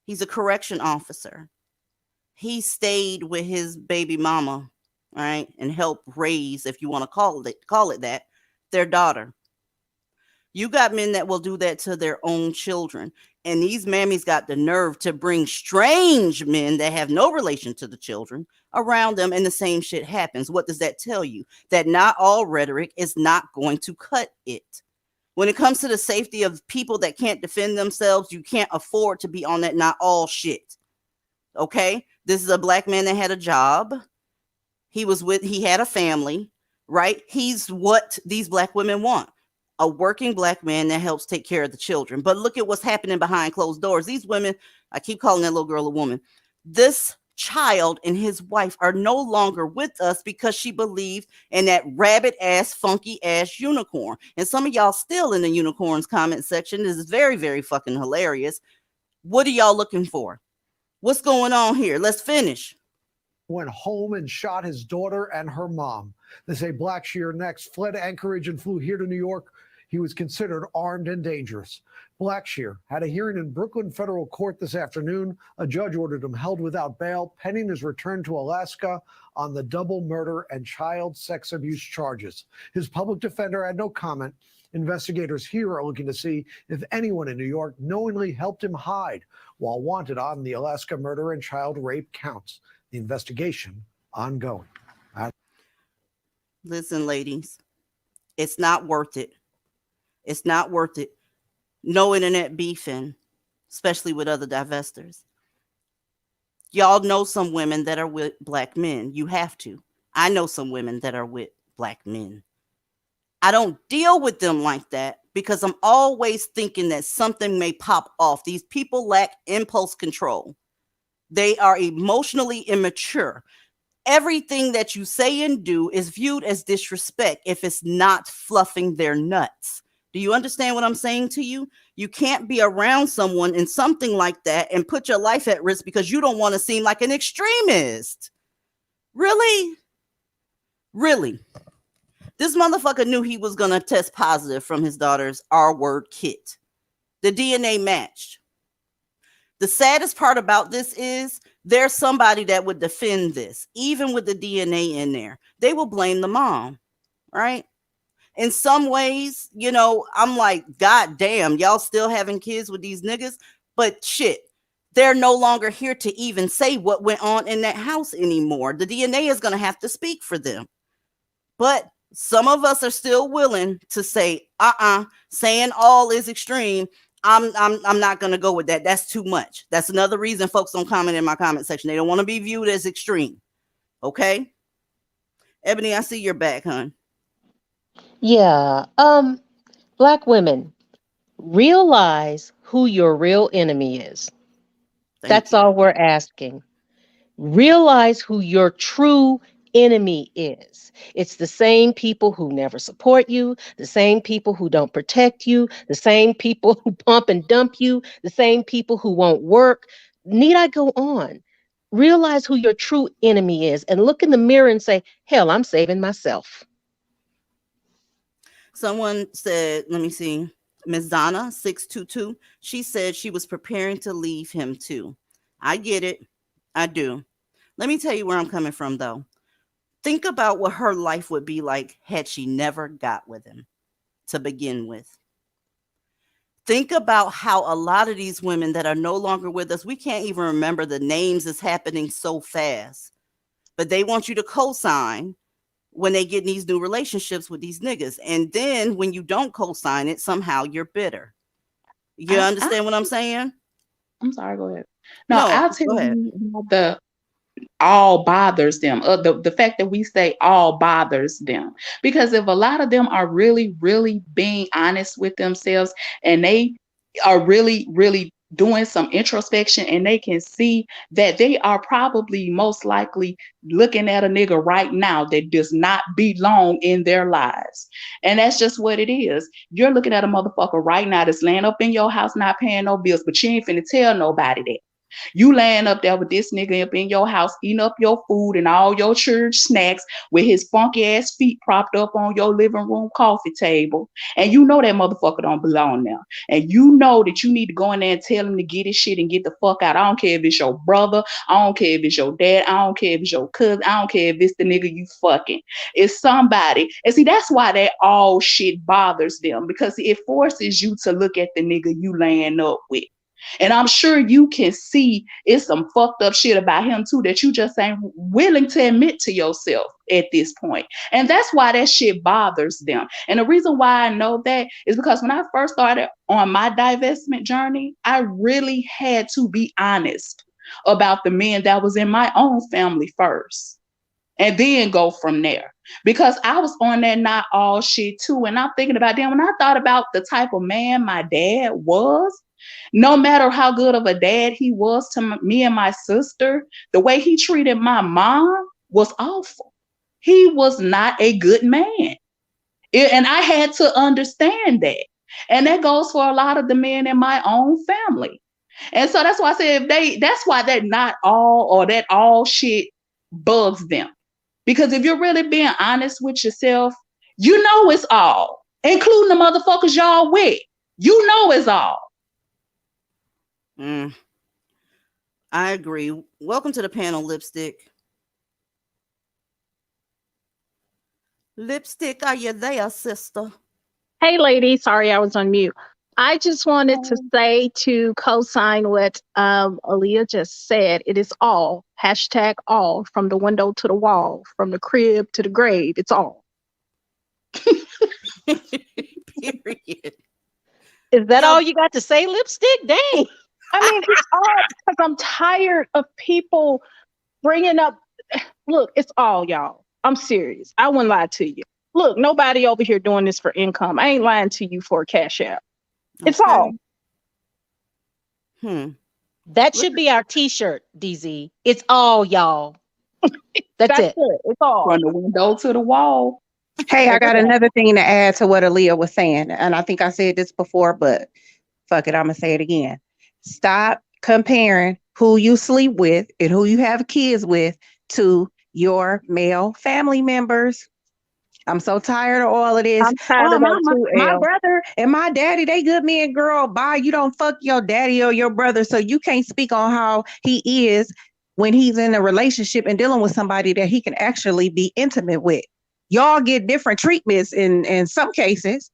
He's a correction officer. He stayed with his baby mama, all right, and helped raise, if you want to call it that, their daughter. You got men that will do that to their own children. And these mammies got the nerve to bring strange men that have no relation to the children around them, and the same shit happens. What does that tell you? That not all rhetoric is not going to cut it. When it comes to the safety of people that can't defend themselves, you can't afford to be on that not all shit. Okay? This is a black man that had a job. He had a family, right? He's what these black women want. A working black man that helps take care of the children. But look at what's happening behind closed doors. These women, I keep calling that little girl a woman. This child and his wife are no longer with us because she believed in that rabbit ass, funky ass unicorn. And some of y'all still in the unicorns comment section. This is very, very fucking hilarious. What are y'all looking for? What's going on here? Let's finish. Went home and shot his daughter and her mom. They say Blackshear next fled Anchorage and flew here to New York. He was considered armed and dangerous. Blackshear had a hearing in Brooklyn federal court this afternoon. A judge ordered him held without bail pending his return to Alaska on the double murder and child sex abuse charges. His public defender had no comment. Investigators here are looking to see if anyone in New York knowingly helped him hide while wanted on the Alaska murder and child rape counts. The investigation ongoing. Listen, ladies, it's not worth it. It's not worth it. No internet beefing, especially with other divestors. Y'all know some women that are with black men. You have to. I know some women that are with black men. I don't deal with them like that because I'm always thinking that something may pop off. These people lack impulse control. They are emotionally immature. Everything that you say and do is viewed as disrespect if it's not fluffing their nuts. Do you understand what I'm saying to you? You can't be around someone in something like that and put your life at risk because you don't want to seem like an extremist. Really? Really? This motherfucker knew he was going to test positive from his daughter's R-word kit. The DNA matched. The saddest part about this is there's somebody that would defend this, even with the DNA in there. They will blame the mom, right? In some ways, you know, I'm like, God damn, y'all still having kids with these niggas? But shit, they're no longer here to even say what went on in that house anymore. The DNA is going to have to speak for them. But some of us are still willing to say, saying all is extreme. I'm not going to go with that. That's too much. That's another reason folks don't comment in my comment section. They don't want to be viewed as extreme. Okay? Ebony, I see you're back, hon. Yeah. Black women, realize who your real enemy is. That's all we're asking. Realize who your true enemy is. It's the same people who never support you, the same people who don't protect you, the same people who pump and dump you, the same people who won't work. Need I go on? Realize who your true enemy is and look in the mirror and say, hell, I'm saving myself. Someone said, let me see, Ms. Donna 622, she said she was preparing to leave him too. I get it. I do. Let me tell you where I'm coming from, though. Think about what her life would be like had she never got with him to begin with. Think about how a lot of these women that are no longer with us, we can't even remember the names. It's happening so fast. But they want you to co-sign when they get in these new relationships with these niggas. And then when you don't co-sign it, somehow you're bitter. You understand what I'm saying? I'm sorry, go ahead. No, No, I'll tell go ahead. you the all bothers them. The fact that we say all bothers them. Because if a lot of them are really, really being honest with themselves and they are really, really doing some introspection and they can see that they are probably most likely looking at a nigga right now that does not belong in their lives. And that's just what it is. You're looking at a motherfucker right now that's laying up in your house not paying no bills, but you ain't finna tell nobody that. You laying up there with this nigga up in your house, eating up your food and all your church snacks with his funky ass feet propped up on your living room coffee table. And you know that motherfucker don't belong there. And you know that you need to go in there and tell him to get his shit and get the fuck out. I don't care if it's your brother. I don't care if it's your dad. I don't care if it's your cousin. I don't care if it's the nigga you fucking. It's somebody. And see, that's why that all shit bothers them, because it forces you to look at the nigga you laying up with. And I'm sure you can see it's some fucked up shit about him too that you just ain't willing to admit to yourself at this point. And that's why that shit bothers them. And the reason why I know that is because when I first started on my divestment journey, I really had to be honest about the men that was in my own family first. And then go from there. Because I was on that not all shit too. And I'm thinking about them. When I thought about the type of man my dad was, no matter how good of a dad he was to me and my sister, the way he treated my mom was awful. He was not a good man. And I had to understand that. And that goes for a lot of the men in my own family. And so that's why I said that's why that not all or that all shit bugs them. Because if you're really being honest with yourself, you know it's all, including the motherfuckers y'all with. You know it's all. I agree. Welcome to the panel, Lipstick. Lipstick, are you there, sister? Hey, lady. Sorry, I was on mute. I just wanted to say to co-sign what Aaliyah just said. It is all, hashtag all, from the window to the wall, from the crib to the grave. It's all. Period. Is that all you got to say, Lipstick? Dang. I mean, it's all because I'm tired of people bringing up. Look, it's all, y'all. I'm serious. I wouldn't lie to you. Look, nobody over here doing this for income. I ain't lying to you for a cash app. It's Okay. all. That should be our T-shirt, DZ. It's all y'all. That's it. It's all. From the window to the wall. Hey, I got another thing to add to what Aaliyah was saying. And I think I said this before, but fuck it, I'm going to say it again. Stop comparing who you sleep with and who you have kids with to your male family members. I'm so tired of all of this. I'm tired of that too, my Elle. brother and my daddy, they good men, girl. Bye. You don't fuck your daddy or your brother, so you can't speak on how he is when he's in a relationship and dealing with somebody that he can actually be intimate with. Y'all get different treatments in some cases,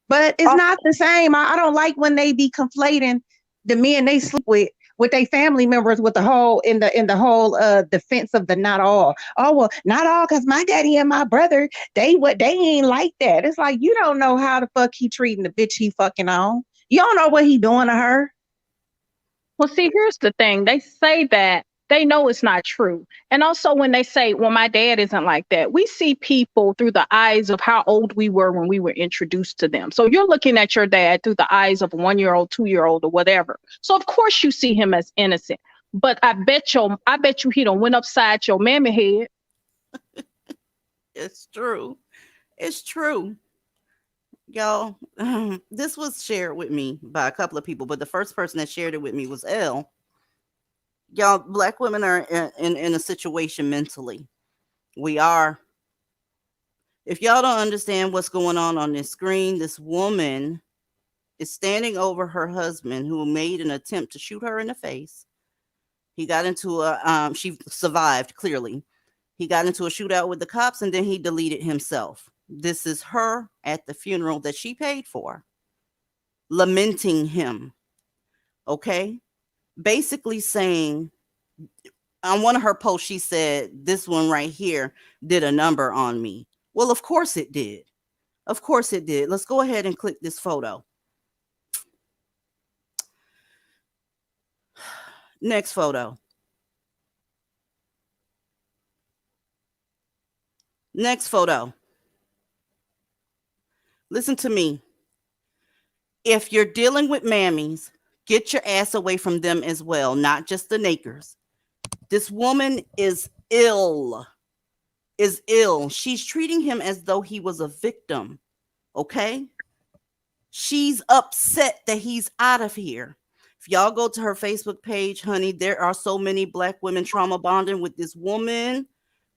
but it's not the same. I don't like when they be conflating the men they sleep with their family members with the whole in the whole defense of the not all. Oh well, not all, because my daddy and my brother, they ain't like that. It's like, you don't know how the fuck he treating the bitch he fucking on. You don't know what he doing to her. Well, see, here's the thing. They say that they know it's not true. And also when they say, well, my dad isn't like that, we see people through the eyes of how old we were when we were introduced to them. So you're looking at your dad through the eyes of a 1-year-old, 2-year-old, or whatever. So of course you see him as innocent. But I bet you he done went upside your mammy head. It's true. It's true. Y'all, this was shared with me by a couple of people, but the first person that shared it with me was Elle. Y'all, Black women are in a situation mentally. We are. If y'all don't understand what's going on this screen, this woman is standing over her husband who made an attempt to shoot her in the face. He got into she survived, clearly. He got into a shootout with the cops and then he deleted himself. This is her at the funeral that she paid for, lamenting him. Okay? Basically saying, on one of her posts, she said, this one right here did a number on me. Well, of course it did. Of course it did. Let's go ahead and click this photo. Next photo. Next photo. Listen to me. If you're dealing with mammies, get your ass away from them as well, not just the nakers. This woman is ill. She's treating him as though he was a victim. Okay? She's upset that he's out of here. If y'all go to her Facebook page, honey, there are so many Black women trauma bonding with this woman,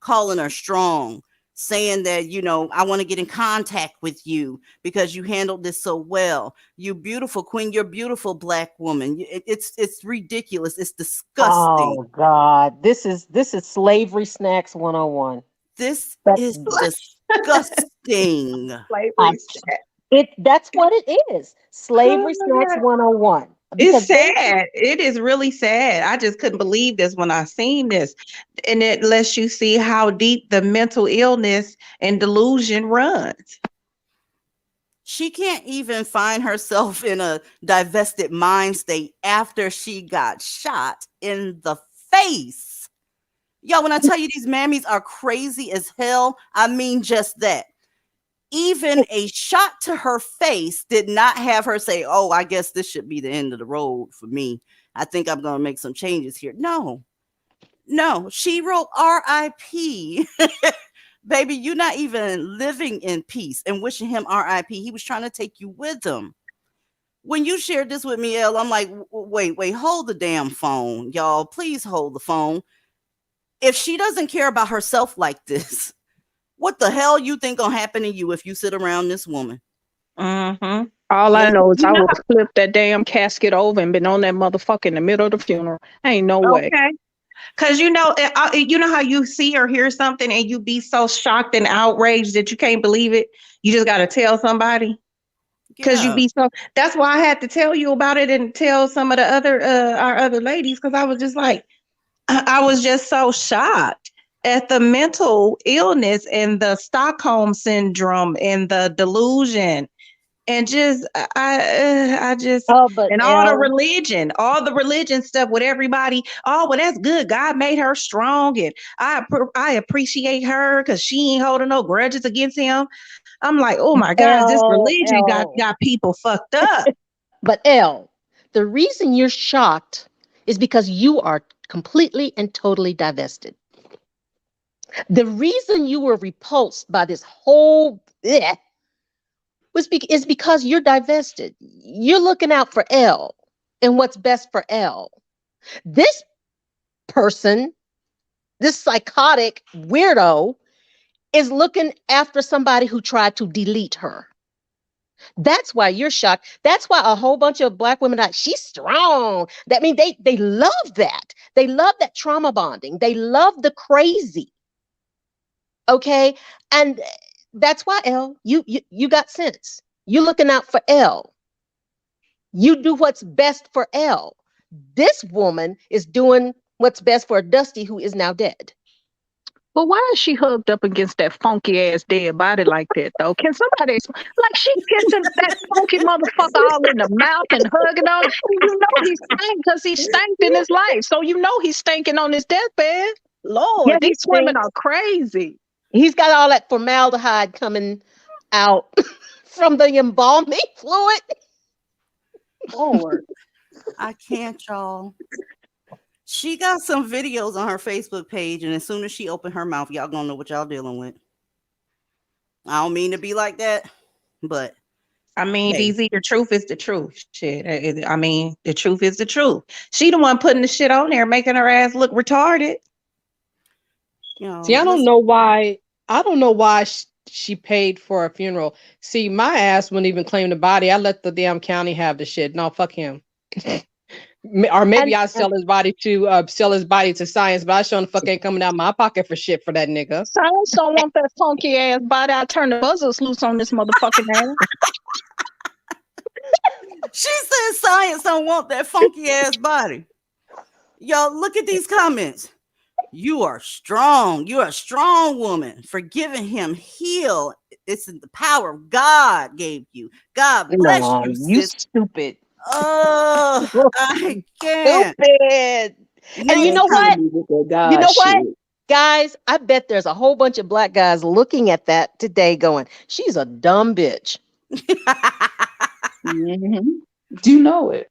calling her strong, saying that, I want to get in contact with you because you handled this so well. You beautiful queen. You're beautiful Black woman. It's ridiculous. It's disgusting. Oh God, this is slavery snacks 101. This That's is disgusting. That's what it is. Slavery snacks 101. It's sad. It is really sad. I just couldn't believe this when I seen this. And it lets you see how deep the mental illness and delusion runs. She can't even find herself in a divested mind state after she got shot in the face. Yo, when I tell you these mammies are crazy as hell, I mean just that. Even a shot to her face did not have her say, oh, I guess this should be the end of the road for me. I think I'm going to make some changes here. No, she wrote RIP. Baby, you're not even living in peace and wishing him RIP. He was trying to take you with him. When you shared this with me, Elle, I'm like, wait, hold the damn phone. Y'all, please hold the phone. If she doesn't care about herself like this, what the hell you think gonna happen to you if you sit around this woman? Mm-hmm. All I know is I would have flipped that damn casket over and been on that motherfucker in the middle of the funeral. Ain't no way. Because you know how you see or hear something and you be so shocked and outraged that you can't believe it. You just got to tell somebody. Because you be so. That's why I had to tell you about it and tell some of the other our other ladies, because I was just like, I was just so shocked at the mental illness and the Stockholm syndrome and the delusion and just I just Oh, but and all the religion stuff with everybody. Oh, well, that's good. God made her strong, and I appreciate her because she ain't holding no grudges against him. I'm like, oh my gosh, this religion L. got people fucked up. But L, the reason you're shocked is because you are completely and totally divested. The reason you were repulsed by this whole is because you're divested. You're looking out for L and what's best for L. This person, this psychotic weirdo, is looking after somebody who tried to delete her. That's why you're shocked. That's why a whole bunch of Black women are, she's strong. That means they love that. They love that trauma bonding. They love the crazy. Okay? And that's why, L, you got sense. You're looking out for L. You do what's best for L. This woman is doing what's best for Dusty, who is now dead. But why is she hugged up against that funky ass dead body like that though? Can somebody like she kissing that funky motherfucker all in the mouth and hugging on? And you know he stank because he stanked in his life. So you know he's stinking on his deathbed. Lord, Yeah, he these women stinks. are crazy. He's got all that formaldehyde coming out from the embalming fluid. Lord. I can't, y'all. She got some videos on her Facebook page, and as soon as she opened her mouth, y'all gonna know what y'all dealing with. I don't mean to be like that, but I mean, hey, DZ, the truth is the truth. Shit. I mean, the truth is the truth. She the one putting the shit on there, making her ass look retarded. you know, See, I don't know why. I don't know why she paid for a funeral. See, my ass wouldn't even claim the body. I let the damn county have the shit. No, fuck him. Or maybe I sell his body to science, but I sure the fuck ain't coming out my pocket for shit for that nigga. Science don't want that funky ass body. I turn the buzzers loose on this motherfucking ass. She said science don't want that funky ass body. Y'all, look at these comments. You are strong. You're a strong woman. Forgiving him, heal. It's the power God gave you. God bless No, you, you sis. stupid. Oh, I can't. Stupid. And you know what? You know what? Guys, I bet there's a whole bunch of Black guys looking at that today going, she's a dumb bitch. Do you know it?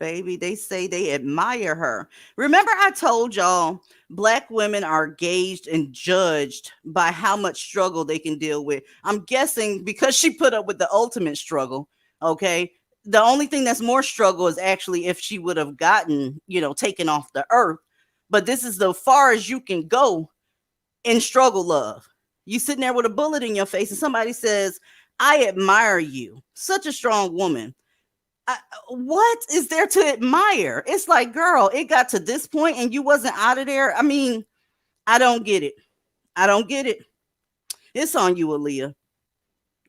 Baby, they say they admire her. Remember, I told y'all Black women are gauged and judged by how much struggle they can deal with. I'm guessing because she put up with the ultimate struggle. Okay. The only thing that's more struggle is actually if she would have gotten, taken off the earth. But this is the far as you can go in struggle love. You sitting there with a bullet in your face and somebody says, I admire you. Such a strong woman. What is there to admire? It's like, girl, it got to this point and you wasn't out of there. I mean, I don't get it. I don't get it. It's on you, Aaliyah.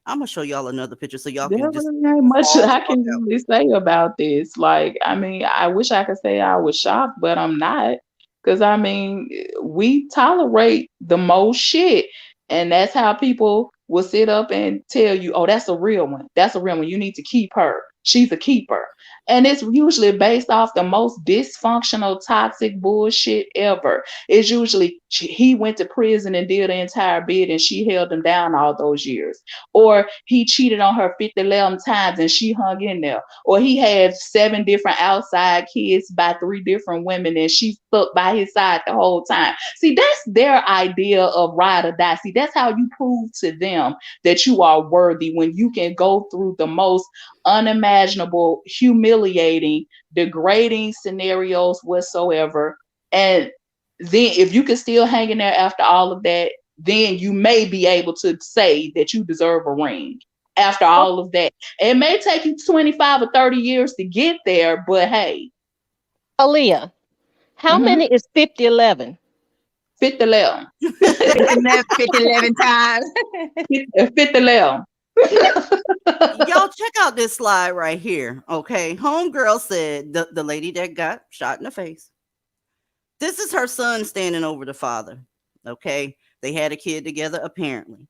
I'm gonna show y'all another picture so y'all There can just really ain't much fall the I fuck can out. really say about this. Like, I mean, I wish I could say I was shocked, but I'm not. Because, I mean, we tolerate the most shit. And that's how people will sit up and tell you, oh, that's a real one. That's a real one. You need to keep her. She's a keeper. And it's usually based off the most dysfunctional, toxic bullshit ever. It's usually he went to prison and did the entire bid and she held him down all those years. Or he cheated on her 11 times and she hung in there. Or he had 7 different outside kids by 3 different women and she stuck by his side the whole time. See, that's their idea of ride or die. See, that's how you prove to them that you are worthy, when you can go through the most unimaginable, humiliating, degrading scenarios whatsoever. And then if you can still hang in there after all of that, then you may be able to say that you deserve a ring after all of that. It may take you 25 or 30 years to get there, but hey. Aaliyah, how many is 5011? 5011. 11 times. 5011. Y'all check out this slide right here. Okay. Homegirl said the lady that got shot in the face. This is her son standing over the father. Okay. They had a kid together, apparently.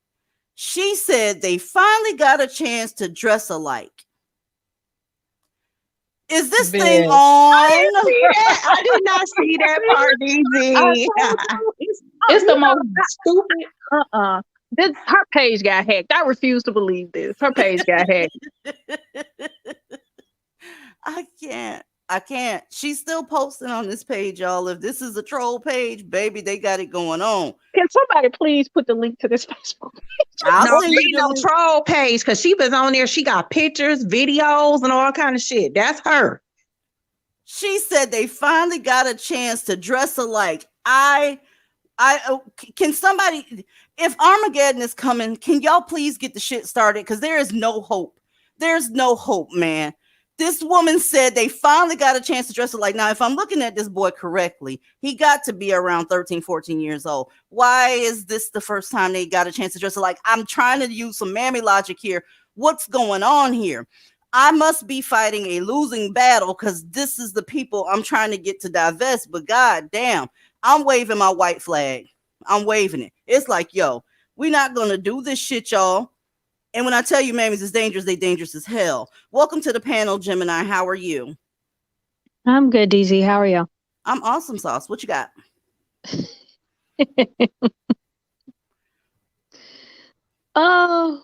She said they finally got a chance to dress alike. Is this thing Man, I didn't on? see that. I did not see that part, I DZ. told you, it's the most stupid. Her page got hacked. I refuse to believe this. Her page got hacked. I can't. I can't. She's still posting on this page, y'all. If this is a troll page, baby, they got it going on. Can somebody please put the link to this Facebook page? I'll No, send it you ain't the no link. troll page because she was on there. She got pictures, videos, and all kind of shit. That's her. She said they finally got a chance to dress alike. Can somebody, if Armageddon is coming, can y'all please get the shit started? Because there is no hope. There's no hope, man. This woman said they finally got a chance to dress alike. Now, if I'm looking at this boy correctly, he got to be around 13, 14 years old. Why is this the first time they got a chance to dress alike? I'm trying to use some mammy logic here. What's going on here? I must be fighting a losing battle because this is the people I'm trying to get to divest. But god damn, I'm waving my white flag. I'm waving it. It's like, yo, we're not going to do this shit, y'all. And when I tell you mammies is dangerous, they dangerous as hell. Welcome to the panel, Gemini. How are you? I'm good, DZ. How are you? I'm awesome, Sauce. What you got? I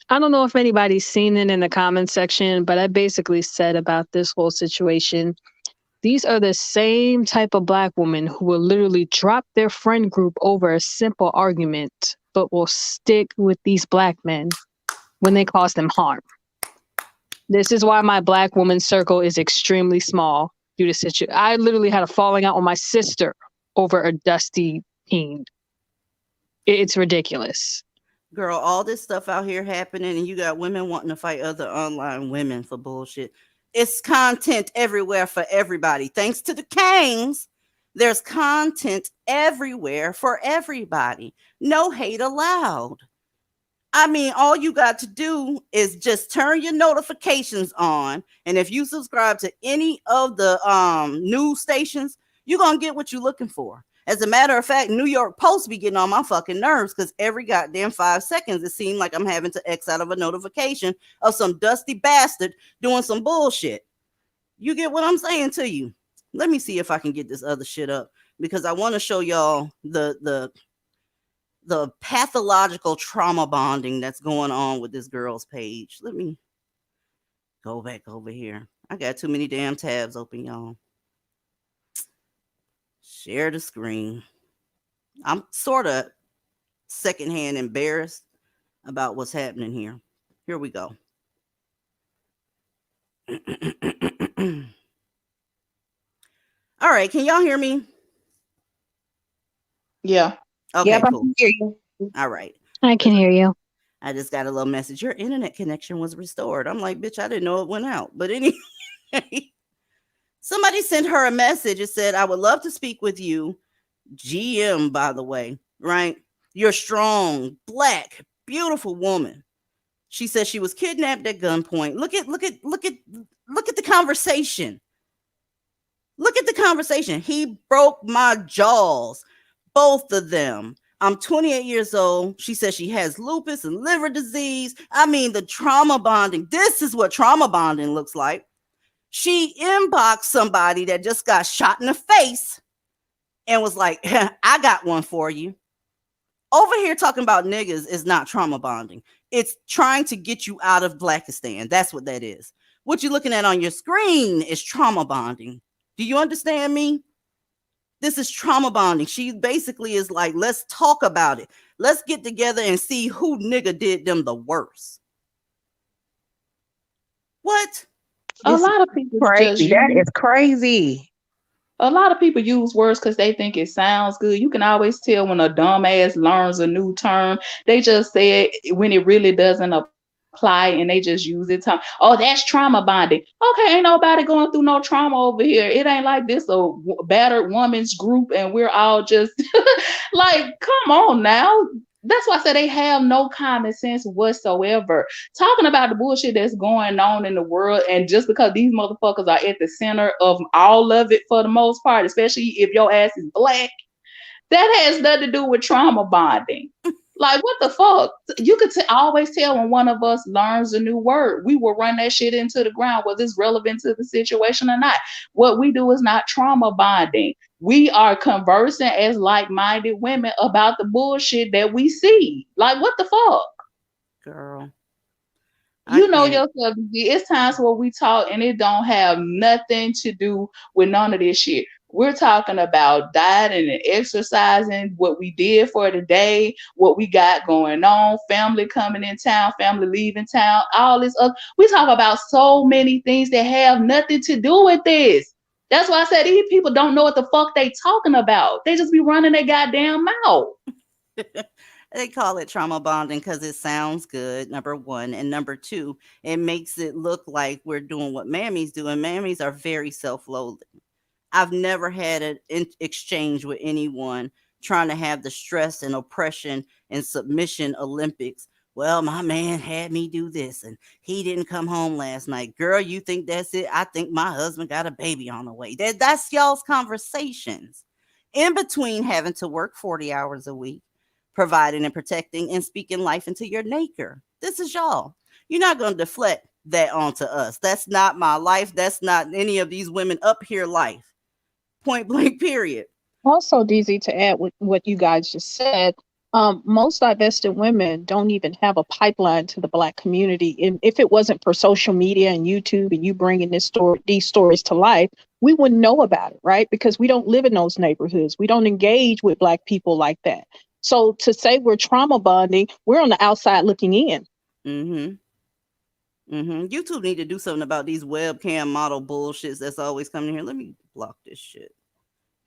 don't know if anybody's seen it in the comment section, but I basically said about this whole situation, these are the same type of Black women who will literally drop their friend group over a simple argument, but will stick with these Black men when they cause them harm. This is why my Black woman circle is extremely small due to situation. I literally had a falling out with my sister over a dusty teen. It's ridiculous. Girl, all this stuff out here happening, and you got women wanting to fight other online women for bullshit. It's content everywhere for everybody. Thanks to the Kangs, there's content everywhere for everybody. No hate allowed. I mean, all you got to do is just turn your notifications on. And if you subscribe to any of the news stations, you're going to get what you're looking for. As a matter of fact, New York Post be getting on my fucking nerves because every goddamn 5 seconds, it seems like I'm having to X out of a notification of some dusty bastard doing some bullshit. You get what I'm saying to you? Let me see if I can get this other shit up because I want to show y'all the pathological trauma bonding that's going on with this girl's page. Let me go back over here. I got too many damn tabs open, y'all. Share the screen. I'm sort of secondhand embarrassed about what's happening here. Here we go. All right, can y'all hear me? Yeah. Okay, Yep, I cool. can hear you. All right. I can hear you. I just got a little message. Your internet connection was restored. I'm like, bitch, I didn't know it went out. But anyway, somebody sent her a message. It said, I would love to speak with you. GM, by the way, right? You're strong, Black, beautiful woman. She said she was kidnapped at gunpoint. Look at the conversation. Look at the conversation. He broke my jaws, both of them. I'm 28 years old. She says she has lupus and liver disease. I mean, the trauma bonding. This is what trauma bonding looks like. She inboxed somebody that just got shot in the face and was like, I got one for you. Over here talking about niggas is not trauma bonding. It's trying to get you out of Blackistan. That's what that is. What you're looking at on your screen is trauma bonding. Do you understand me? This is trauma bonding. She basically is like, let's talk about it. Let's get together and see who nigga did them the worst. What? A It's lot of people crazy. That is crazy. a lot of people use words because they think it sounds good. You can always tell when a dumbass learns a new term. They just say it when it really doesn't apply and they just use it. Oh, that's trauma bonding. Okay, ain't nobody going through no trauma over here. It ain't like this a battered woman's group and we're all just like, come on now. That's why I say they have no common sense whatsoever. Talking about the bullshit that's going on in the world, and just because these motherfuckers are at the center of all of it for the most part, especially if your ass is Black, that has nothing to do with trauma bonding. Like, what the fuck? You could always tell when one of us learns a new word. We will run that shit into the ground, whether it's relevant to the situation or not. What we do is not trauma bonding. We are conversing as like-minded women about the bullshit that we see. Like, what the fuck? Girl, I You know can't. yourself. It's times where we talk and it don't have nothing to do with none of this shit. We're talking about dieting and exercising, what we did for the day, what we got going on, family coming in town, family leaving town, all this other. We talk about so many things that have nothing to do with this. That's why I said these people don't know what the fuck they talking about. They just be running their goddamn mouth. They call it trauma bonding because it sounds good, number one. And number two, it makes it look like we're doing what mammies do. And mammies are very self loathing. I've never had an exchange with anyone trying to have the stress and oppression and submission Olympics. Well, my man had me do this and he didn't come home last night. Girl, you think that's it? I think my husband got a baby on the way. That's y'all's conversations. In between having to work 40 hours a week, providing and protecting and speaking life into your neighbor. This is y'all. You're not going to deflect that onto us. That's not my life. That's not any of these women up here life. Point blank, period. Also, DZ, to add what you guys just said, most divested women don't even have a pipeline to the Black community. And if it wasn't for social media and YouTube and you bringing these stories to life, we wouldn't know about it, right? Because we don't live in those neighborhoods. We don't engage with Black people like that. So to say we're trauma bonding, we're on the outside looking in. YouTube need to do something about these webcam model bullshits that's always coming here. Let me block this shit.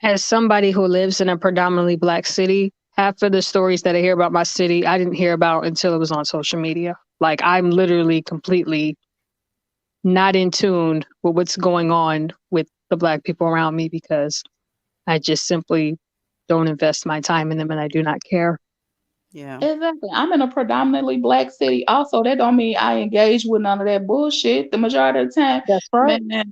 As somebody who lives in a predominantly Black city, half of the stories that I hear about my city, I didn't hear about until it was on social media. Like, I'm literally completely not in tune with what's going on with the Black people around me because I just simply don't invest my time in them and I do not care. Yeah. Exactly. I'm in a predominantly Black city. Also, that don't mean I engage with none of that bullshit the majority of the time. That's right. Man.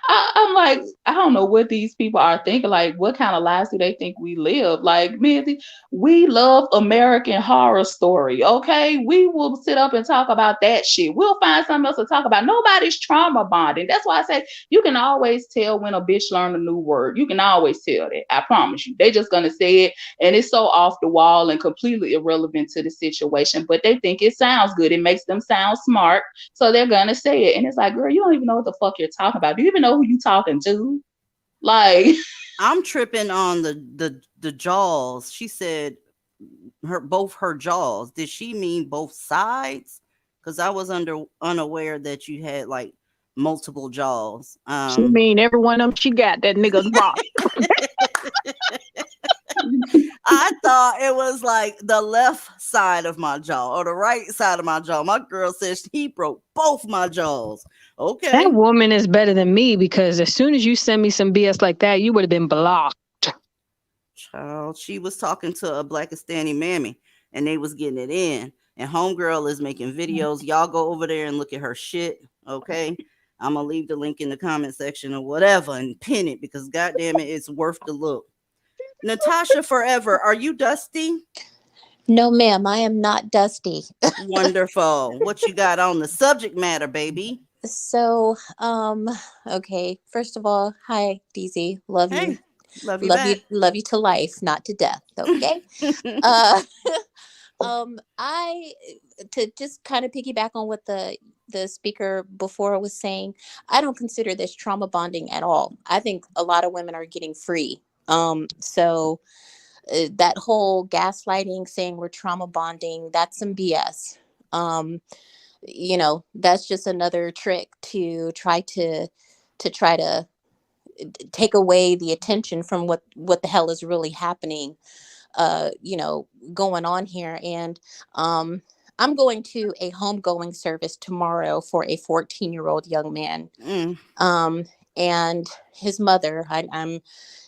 I'm like, I don't know what these people are thinking. Like, what kind of lives do they think we live? Like, man, we love American Horror Story, okay? We will sit up and talk about that shit. We'll find something else to talk about. Nobody's trauma bonding. That's why I say you can always tell when a bitch learned a new word. You can always tell that. I promise you. They just gonna say it, and it's so off the wall and completely irrelevant to the situation, but they think it sounds good. It makes them sound smart, so they're gonna say it. And it's like, girl, you don't even know what the fuck you're talking about. Do you even know who you talking to? Like, I'm tripping on the jaws. She said both her jaws. Did she mean both sides? Because I was unaware that you had like multiple jaws. She mean every one of them she got, that nigga dropped. I thought it was like the left side of my jaw or the right side of my jaw. My girl says he broke both my jaws. Okay. That woman is better than me because as soon as you send me some BS like that, you would have been blocked. Child, she was talking to a Blackistani mammy and they was getting it in. And homegirl is making videos. Y'all go over there and look at her shit. Okay. I'm gonna leave the link in the comment section or whatever and pin it because goddamn it, it's worth the look. Natasha Forever, are you dusty? No, ma'am, I am not dusty. Wonderful. What you got on the subject matter, baby? So, okay. First of all, hi, DZ. Love you. Hey, love you back. Love you to life, not to death. Okay. I to just kind of piggyback on what the speaker before was saying, I don't consider this trauma bonding at all. I think a lot of women are getting free. So that whole gaslighting, saying we're trauma bonding, that's some BS. You know, that's just another trick to try to take away the attention from what the hell is really happening, you know, going on here. And I'm going to a homegoing service tomorrow for a 14-year-old young man. And his mother,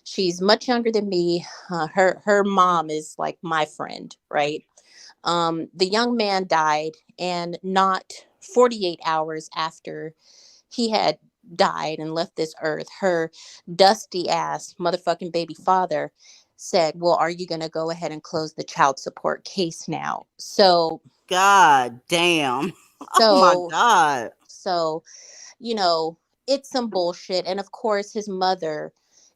she's much younger than me. Her mom is like my friend, right? The young man died, and not 48 hours after he had died and left this earth, her dusty ass motherfucking baby father said, well, are you going to go ahead and close the child support case now? God damn. Oh my So, God. so, you know, it's some bullshit. And of course, his mother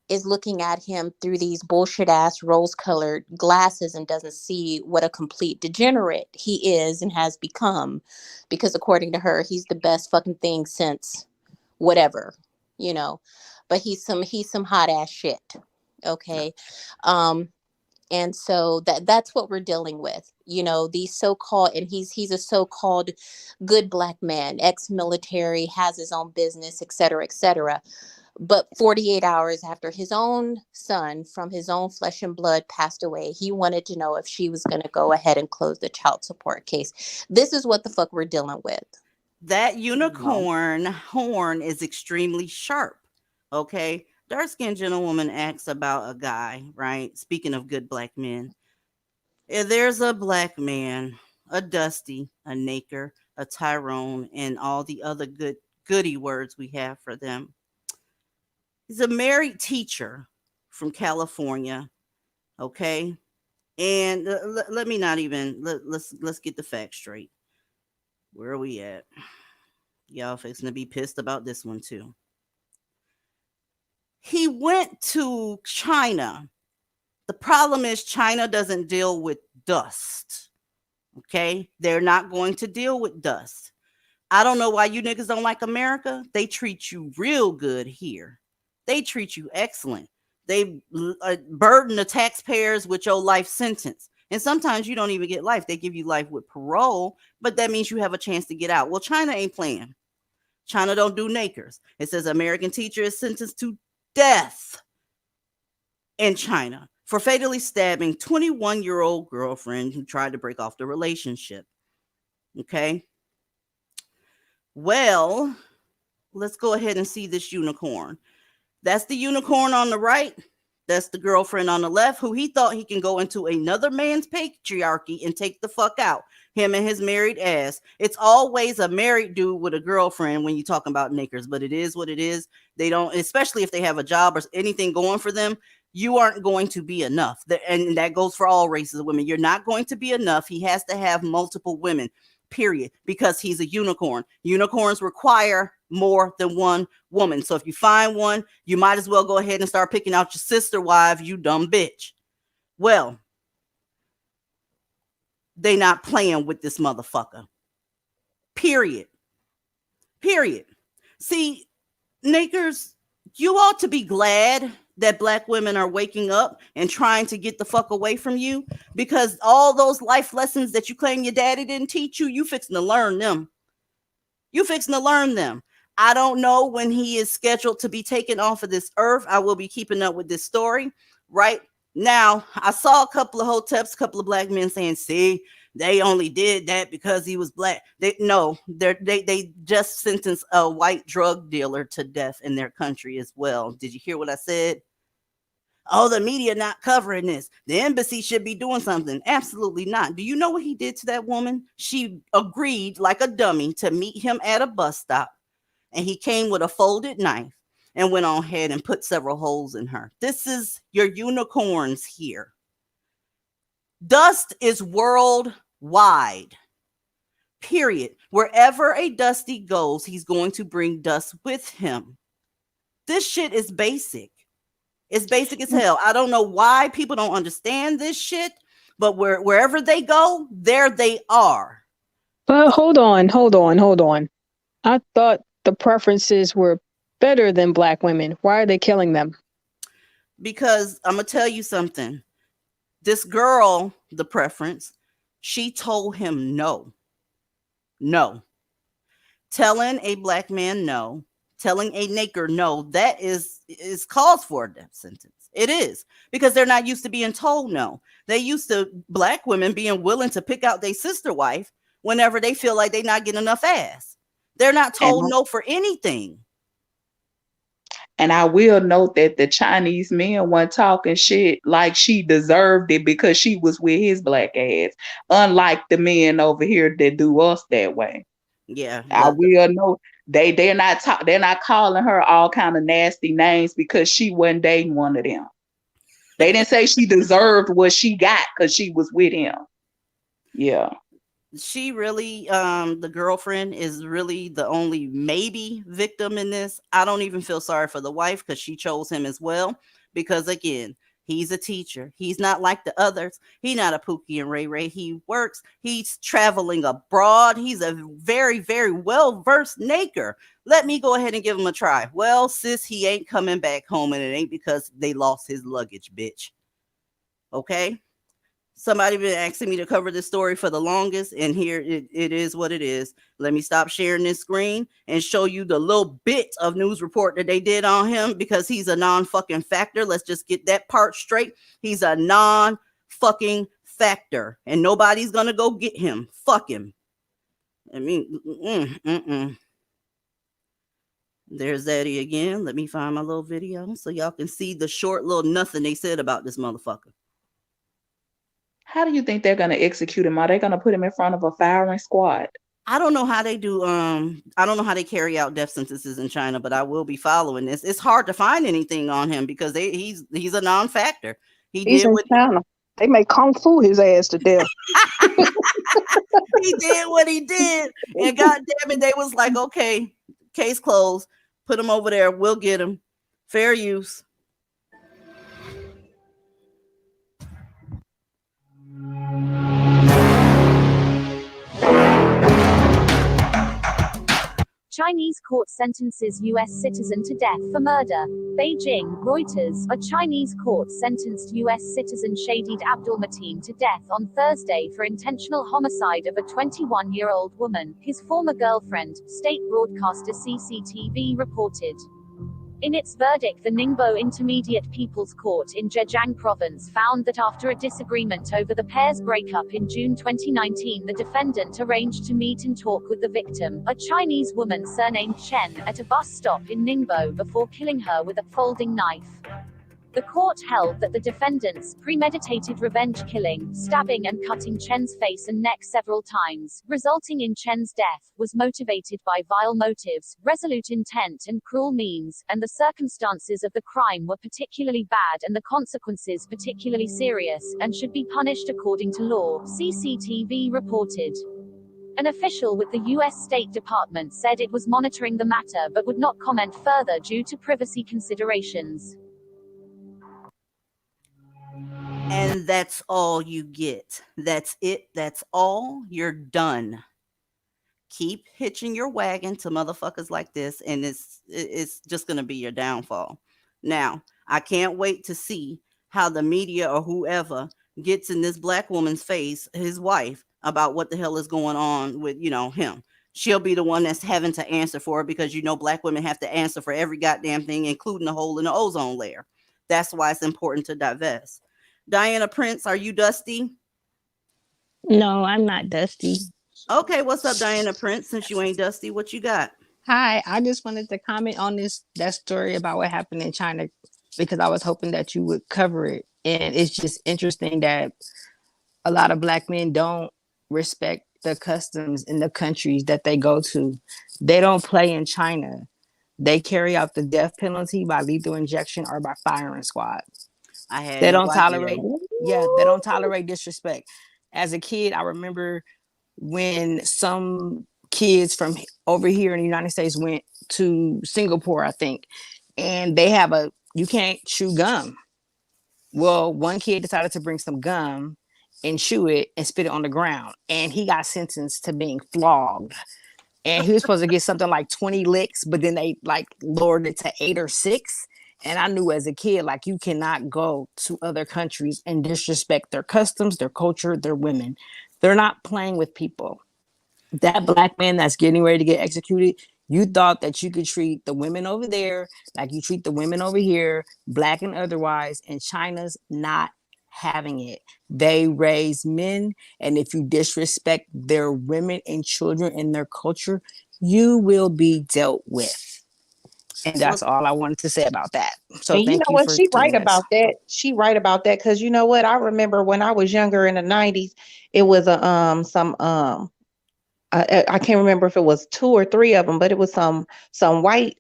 is looking at him through these bullshit ass rose colored glasses and doesn't see what a complete degenerate he is and has become. Because according to her, he's the best fucking thing since whatever, you know. But he's some hot ass shit. Okay. Um, and so that's what we're dealing with, these so-called, and he's a so-called good black man, ex-military, has his own business, etc., etc. But 48 hours after his own son from his own flesh and blood passed away, he wanted to know if she was going to go ahead and close the child support case. This is what the fuck we're dealing with. That unicorn horn is extremely sharp. Okay. Dark skinned gentlewoman asks about a guy, right? Speaking of good black men. There's a black man, a Dusty, a Naker, a Tyrone, and all the other goody words we have for them. He's a married teacher from California. Okay. And let me not even let's get the facts straight. Where are we at? Y'all fixing to be pissed about this one too. He went to China. The problem is China doesn't deal with dust. Okay? They're not going to deal with dust. I don't know why you niggas don't like America. They treat you real good here. They treat you excellent. They burden the taxpayers with your life sentence. And sometimes you don't even get life. They give you life with parole, but that means you have a chance to get out. Well, China ain't playing. China don't do nakers. It says American teacher is sentenced to death in China for fatally stabbing 21-year-old girlfriend who tried to break off the relationship. Okay. Well, let's go ahead and see this unicorn. That's the unicorn on the right. That's the girlfriend on the left who he thought he can go into another man's patriarchy and take the fuck out. Him and his married ass. It's always a married dude with a girlfriend when you're talking about niggers, but it is what it is. They don't, especially if they have a job or anything going for them, you aren't going to be enough. And that goes for all races of women. You're not going to be enough. He has to have multiple women, period, because he's a unicorn. Unicorns require more than one woman. So if you find one, you might as well go ahead and start picking out your sister wife, you dumb bitch. Well, they not playing with this motherfucker. Period. Period. See, niggers, you ought to be glad that black women are waking up and trying to get the fuck away from you, because all those life lessons that you claim your daddy didn't teach you, you fixing to learn them. You fixing to learn them. I don't know when he is scheduled to be taken off of this earth. I will be keeping up with this story. Right now, I saw a couple of hoteps, a couple of black men saying, see, they only did that because he was black. They just sentenced a white drug dealer to death in their country as well. Did you hear what I said? Oh, the media not covering this. The embassy should be doing something. Absolutely not. Do you know what he did to that woman? She agreed like a dummy to meet him at a bus stop. And he came with a folded knife and went on ahead and put several holes in her. This is your unicorns here. Dust is worldwide. Period. Wherever a Dusty goes, he's going to bring dust with him. This shit is basic. It's basic as hell. I don't know why people don't understand this shit, but wherever they go, there they are. But hold on. I thought the preferences were better than black women. Why are they killing them? Because I'm going to tell you something. This girl, the preference, she told him no. No. Telling a black man no, telling a naker no, that is cause for a death sentence. It is, because they're not used to being told no. They used to black women being willing to pick out their sister wife whenever they feel like they're not getting enough ass. They're not told no for anything. And I will note that the Chinese men weren't talking shit like she deserved it because she was with his black ass, unlike the men over here that do us that way. Yeah. I will note They're not calling her all kind of nasty names because she wasn't dating one of them. They didn't say she deserved what she got because she was with him. Yeah. She really, the girlfriend is really the only maybe victim in this. I don't even feel sorry for the wife because she chose him as well. Because again, he's a teacher. He's not like the others. He's not a Pookie and Ray Ray. He works. He's traveling abroad. He's a very, very well-versed naker. Let me go ahead and give him a try. Well, sis, he ain't coming back home, and it ain't because they lost his luggage, bitch. Okay? Somebody been asking me to cover this story for the longest, and here it is what it is. Let me stop sharing this screen and show you the little bit of news report that they did on him because he's a non-fucking factor. Let's just get that part straight. He's a non-fucking factor, and nobody's gonna go get him. Fuck him. I mean, There's Zaddy again. Let me find my little video so y'all can see the short little nothing they said about this motherfucker. How do you think they're gonna execute him? Are they gonna put him in front of a firing squad? I don't know how they do. I don't know how they carry out death sentences in China, but I will be following this. It's hard to find anything on him because he's a non-factor. He's Did in what China. They may kung fu his ass to death. he did what he did, and God damn it, they was like, okay, case closed. Put him over there. We'll get him. Fair use. Chinese court sentences U.S. citizen to death for murder. Beijing, Reuters. A Chinese court sentenced U.S. citizen Shadid Abdulmateen to death on Thursday for intentional homicide of a 21-year-old woman, his former girlfriend, state broadcaster CCTV reported. In its verdict, the Ningbo Intermediate People's Court in Zhejiang Province found that after a disagreement over the pair's breakup in June 2019, the defendant arranged to meet and talk with the victim, a Chinese woman surnamed Chen, at a bus stop in Ningbo before killing her with a folding knife. The court held that the defendant's premeditated revenge killing, stabbing and cutting Chen's face and neck several times, resulting in Chen's death, was motivated by vile motives, resolute intent and cruel means, and the circumstances of the crime were particularly bad and the consequences particularly serious, and should be punished according to law, CCTV reported. An official with the U.S. State Department said it was monitoring the matter but would not comment further due to privacy considerations. And that's all you get. That's it. That's all. You're done. Keep hitching your wagon to motherfuckers like this, and it's just gonna be your downfall. Now, I can't wait to see how the media or whoever gets in this black woman's face, his wife, about what the hell is going on with him. She'll be the one that's having to answer for it because black women have to answer for every goddamn thing, including the hole in the ozone layer. That's why it's important to divest. Diana Prince, are you dusty? No, I'm not dusty. Okay, what's up, Diana Prince? Since you ain't dusty, what you got? Hi, I just wanted to comment on that story about what happened in China because I was hoping that you would cover it. And it's just interesting that a lot of black men don't respect the customs in the countries that they go to. They don't play in China. They carry out the death penalty by lethal injection or by firing squad. They don't tolerate disrespect. As a kid, I remember when some kids from over here in the United States went to Singapore, I think, and they have you can't chew gum. Well, one kid decided to bring some gum and chew it and spit it on the ground, and he got sentenced to being flogged. And he was supposed to get something like 20 licks, but then they lowered it to 8 or 6. And I knew as a kid, you cannot go to other countries and disrespect their customs, their culture, their women. They're not playing with people. That black man that's getting ready to get executed, you thought that you could treat the women over there like you treat the women over here, black and otherwise, and China's not having it. They raise men, and if you disrespect their women and children and their culture, you will be dealt with. And that's all I wanted to say about that. So and you know what? She right about that. She right about that because you know what? I remember when I was younger in the 90s, it was I can't remember if it was 2 or 3 of them, but it was some white.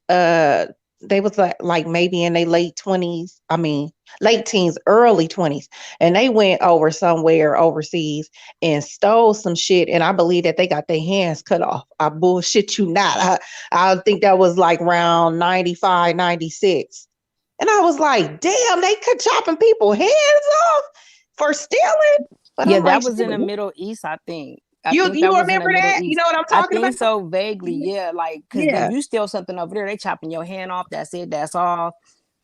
They was like maybe in their late 20s. I mean, late teens, early 20s, and they went over somewhere overseas and stole some shit. And I believe that they got their hands cut off. I bullshit you not. I think that was like around 95, 96. And I was like, damn, they could chopping people hands off for stealing. But Yeah, I'm that like, was in the shit, Middle East, I think. I you think that was in the remember Middle that? You East. know what I'm I talking about? think so vaguely, yeah. Like, because Yeah. if you steal something over there, they chopping your hand off. That's it. That's all.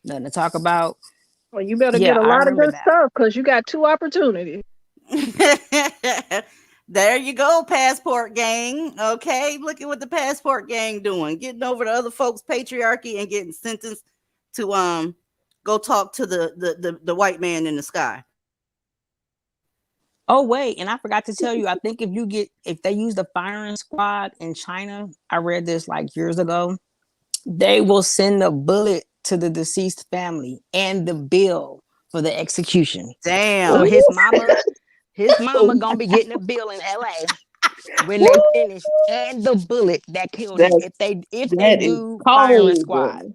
Nothing to talk about. Well, you better Yeah, get a I lot of remember good that. stuff because you got 2 opportunities. There you go, passport gang. Okay, look at what the passport gang doing, getting over to other folks' patriarchy and getting sentenced to go talk to the white man in the sky. Oh wait, and I forgot to tell you. I think if they use the firing squad in China, I read this like years ago. They will send the bullet to the deceased family and the bill for the execution. So Damn. his mama gonna be getting a bill in LA when they finish, and the bullet that killed him That if they that is do firing cold, squad. girl.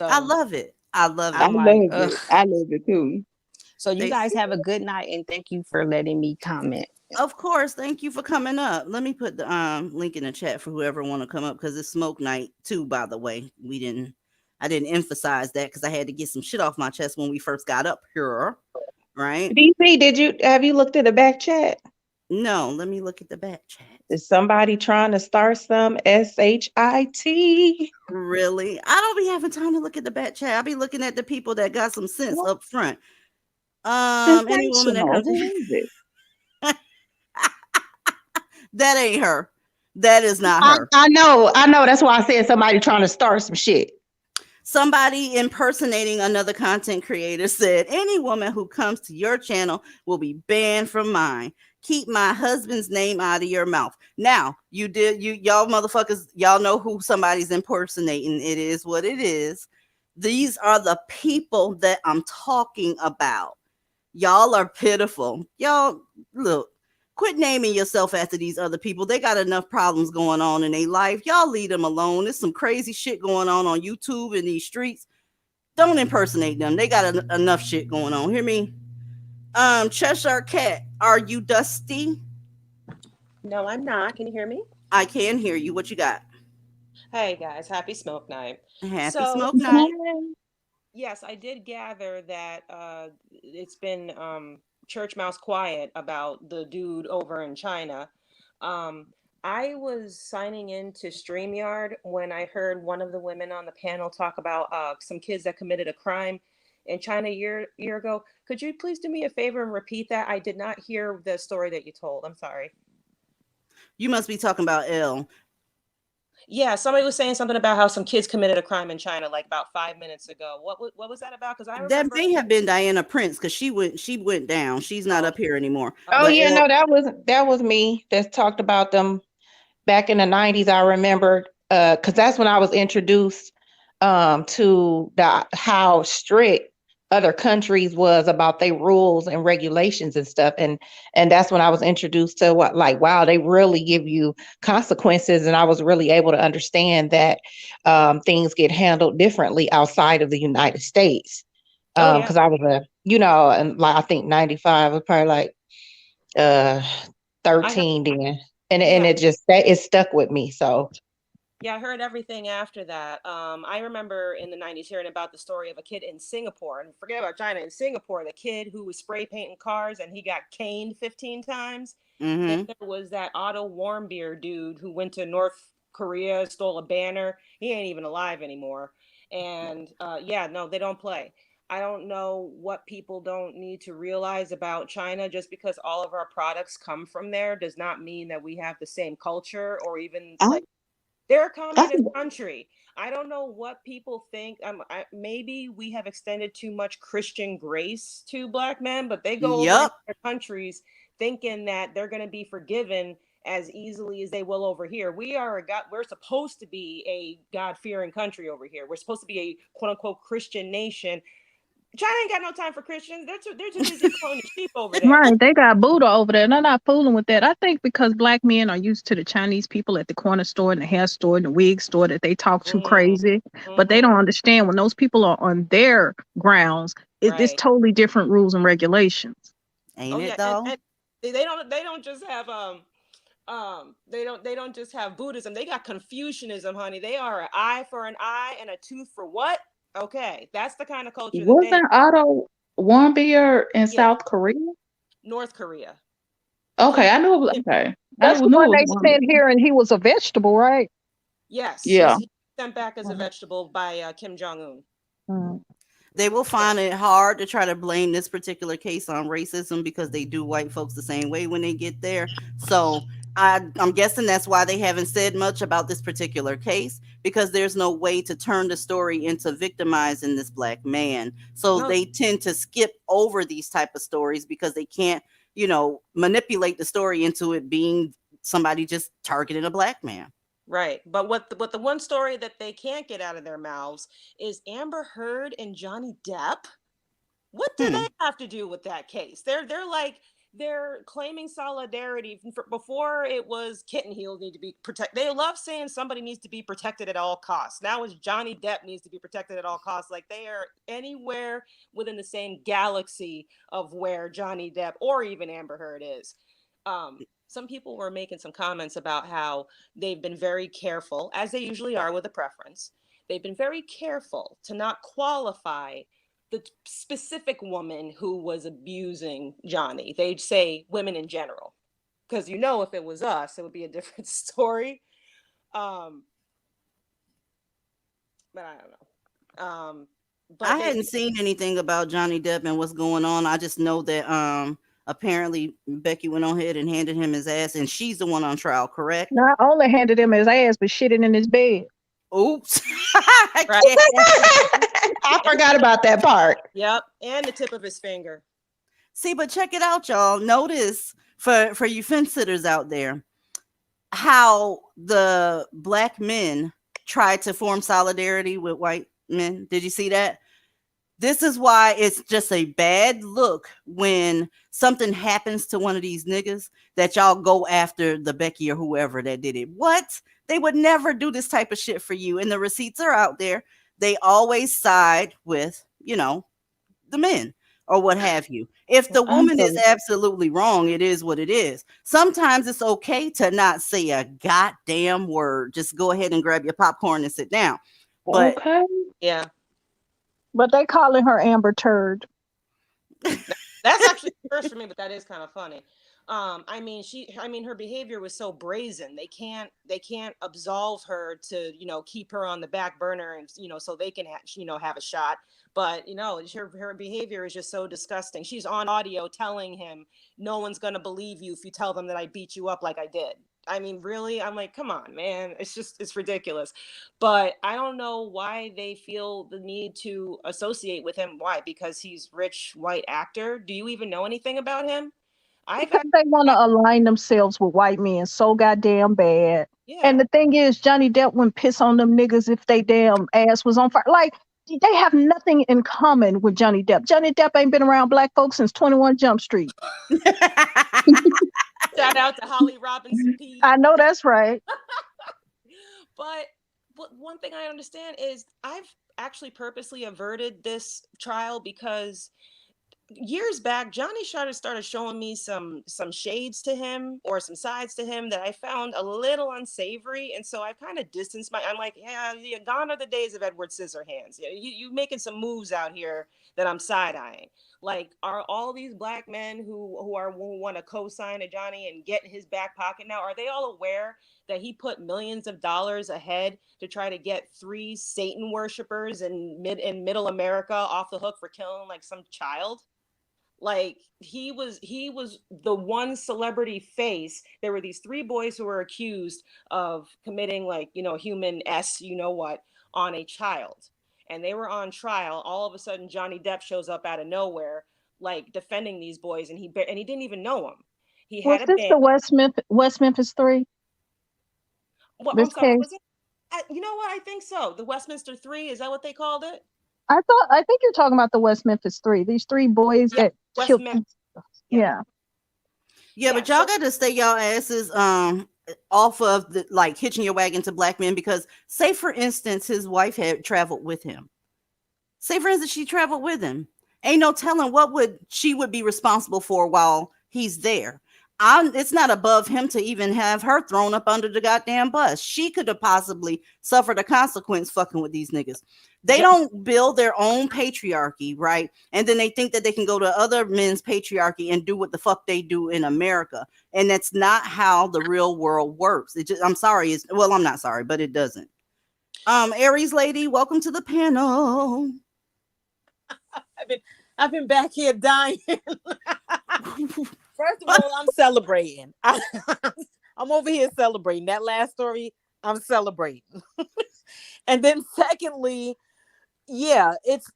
I So love it. I love I it. I'm like, love ugh. it. I love it too. So you They guys have a good night, and thank you for letting me comment. Of course, thank you for coming up. Let me put the link in the chat for whoever want to come up because it's smoke night too. By the way, I didn't emphasize that because I had to get some shit off my chest when we first got up here. Right? DC, have you looked at the back chat? No, let me look at the back chat. Is somebody trying to start some shit? Really? I don't be having time to look at the back chat. I be looking at the people that got some sense up front. Any woman that Sensational. comes Who is it? that ain't her. That is not her. I know. That's why I said somebody trying to start some shit. Somebody impersonating another content creator said, any woman who comes to your channel will be banned from mine. Keep my husband's name out of your mouth. Now, y'all motherfuckers, y'all know who somebody's impersonating. It is what it is. These are the people that I'm talking about. Y'all are pitiful. Y'all, look, quit naming yourself after these other people. They got enough problems going on in their life. Y'all leave them alone. There's some crazy shit going on YouTube in these streets. Don't impersonate them. They got enough shit going on. Hear me? Cheshire Cat, are you dusty? No, I'm not. Can you hear me? I can hear you. What you got? Hey guys, happy smoke night. Happy So, smoke night. yes, I did gather that it's been church mouse quiet about the dude over in China. Um, I was signing into StreamYard when I heard one of the women on the panel talk about some kids that committed a crime in China a year ago. Could you please do me a favor and repeat that? I did not hear the story that you told. I'm sorry. You must be talking about Elle. Yeah, somebody was saying something about how some kids committed a crime in China like about 5 minutes ago. What was that about? Because I That remember. may have been Diana Prince because she went down. She's not up here anymore. Oh But yeah, Elle, no, that was me that talked about them back in the 90s. I remember because that's when I was introduced to how strict other countries was about their rules and regulations and stuff, and that's when I was introduced to what, like, wow, they really give you consequences, and I was really able to understand that things get handled differently outside of the United States. Oh yeah. Because I was and like I think 95 was probably like uh I heard, 13 then, and yeah. it stuck with me. So Yeah, I heard everything after that. I remember in the 90s hearing about the story of a kid in Singapore, and forget about China, in Singapore, the kid who was spray painting cars and he got caned 15 times. Then mm-hmm. there was that Otto Warmbier dude who went to North Korea, stole a banner. He ain't even alive anymore. And yeah, no, they don't play. I don't know what people don't need to realize about China. Just because all of our products come from there does not mean that we have the same culture or even I, like they're a I communist country. I don't know what people think. Maybe we have extended too much Christian grace to Black men, but they go over in Yup. their countries thinking that they're going to be forgiven as easily as they will over here. We're supposed to be a God-fearing country over here. We're supposed to be a quote unquote Christian nation. China ain't got no time for Christians. They're too busy cloning sheep over there. Right, they got Buddha over there. They're not fooling with that. I think because black men are used to the Chinese people at the corner store and the hair store and the wig store that they talk too crazy, but they don't understand when those people are on their grounds. It's Right. totally different rules and regulations. Ain't Oh it yeah, though? and they don't just have they don't just have Buddhism. They got Confucianism, honey. They are an eye for an eye and a tooth for what? Okay, that's the kind of culture that they. Wasn't Otto Warmbier in Yeah, South Korea? North Korea. Okay, I knew it was okay. I That's knew the it one was they Warmbier. sent here, and he was a vegetable, right? Yes, Yeah. he's sent back as a vegetable by Kim Jong Un. Mm. They will find it hard to try to blame this particular case on racism because they do white folks the same way when they get there. So I'm guessing that's why they haven't said much about this particular case, because there's no way to turn the story into victimizing this black man. So No, they tend to skip over these type of stories because they can't, manipulate the story into it being somebody just targeting a black man. right. But what the one story that they can't get out of their mouths is Amber Heard and Johnny Depp. What do they have to do with that case? They're claiming solidarity before it was kitten heels need to be protected. They love saying somebody needs to be protected at all costs. Now it's Johnny Depp needs to be protected at all costs. Like they are anywhere within the same galaxy of where Johnny Depp or even Amber Heard is. Some people were making some comments about how they've been very careful, as they usually are with a preference. They've been very careful to not qualify the specific woman who was abusing Johnny. They'd say women in general, because if it was us, it would be a different story. But I don't know. But I hadn't seen anything about Johnny Depp and what's going on. I just know that apparently Becky went on ahead and handed him his ass, and she's the one on trial, correct? Not only handed him his ass, but shitting in his bed. Oops. I forgot about that part. Yep, and the tip of his finger. See, but check it out, y'all. Notice for you fence sitters out there, how the black men tried to form solidarity with white men. Did you see that? This is why it's just a bad look when something happens to one of these niggas that y'all go after the Becky or whoever that did it. What? They would never do this type of shit for you. And the receipts are out there. They always side with, the men or what have you. If the woman is absolutely wrong, it is what it is. Sometimes it's okay to not say a goddamn word. Just go ahead and grab your popcorn and sit down. But Okay. Yeah. But they calling her Amber Turd. That's actually first for me, but that is kind of funny. Her behavior was so brazen. They can't absolve her to, keep her on the back burner and, so they can, have a shot. But, her behavior is just so disgusting. She's on audio telling him, no one's going to believe you if you tell them that I beat you up like I did. I mean, really? I'm like, come on, man. It's ridiculous. But I don't know why they feel the need to associate with him. Why? Because he's rich white actor. Do you even know anything about him? Because they want to align themselves with white men so goddamn bad. Yeah. And the thing is, Johnny Depp wouldn't piss on them niggas if they damn ass was on fire. Like, they have nothing in common with Johnny Depp. Johnny Depp ain't been around black folks since 21 Jump Street. Shout out to Holly Robinson Peete. I know that's right. But one thing I understand is I've actually purposely averted this trial because years back, Johnny started showing me some shades to him or some sides to him that I found a little unsavory, and so I kind of distanced I'm like, yeah, gone are the days of Edward Scissorhands. Yeah, you making some moves out here that I'm side eyeing. Like, are all these black men who want to co-sign to Johnny and get in his back pocket now? Are they all aware that he put millions of dollars ahead to try to get 3 Satan worshipers in middle America off the hook for killing like some child? Like, he was the one celebrity face. There were these 3 boys who were accused of committing human what on a child, and they were on trial. All of a sudden, Johnny Depp shows up out of nowhere, like defending these boys, and he didn't even know them. He Was had a this band. the West Memphis 3? Well, This I'm sorry, case? was it? You know what? I think so. The Westminster 3, is that what they called it? I think you're talking about the West Memphis Three. These three boys Yeah, that West killed. Memphis. Yeah. Yeah, but y'all got to stay y'all asses off of the like hitching your wagon to black men, because say for instance his wife had traveled with him. Say for instance she traveled with him. Ain't no telling what she would be responsible for while he's there. It's not above him to even have her thrown up under the goddamn bus. She could have possibly suffered a consequence fucking with these niggas. They don't build their own patriarchy, right? And then they think that they can go to other men's patriarchy and do what the fuck they do in America. And that's not how the real world works. I'm sorry. I'm not sorry, but it doesn't. Aries lady, welcome to the panel. I've been back here dying. First of all, I'm celebrating. I'm over here celebrating. That last story, I'm celebrating. And then secondly, yeah, it's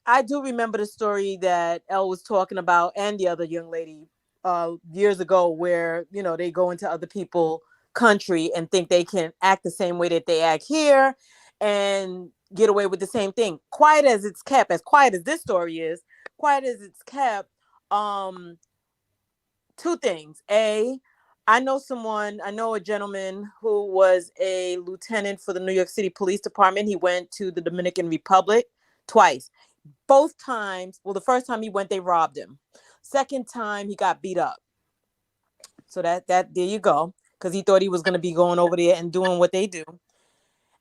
I do remember the story that Elle was talking about and the other young lady years ago, where they go into other people's country and think they can act the same way that they act here and get away with the same thing. Quiet as it's kept, as quiet as this story is, quiet as it's kept, two things. I know a gentleman who was a lieutenant for the New York City Police Department. He went to the Dominican Republic twice. Both times, the first time he went, they robbed him. Second time, he got beat up. So that there you go, because he thought he was going to be going over there and doing what they do.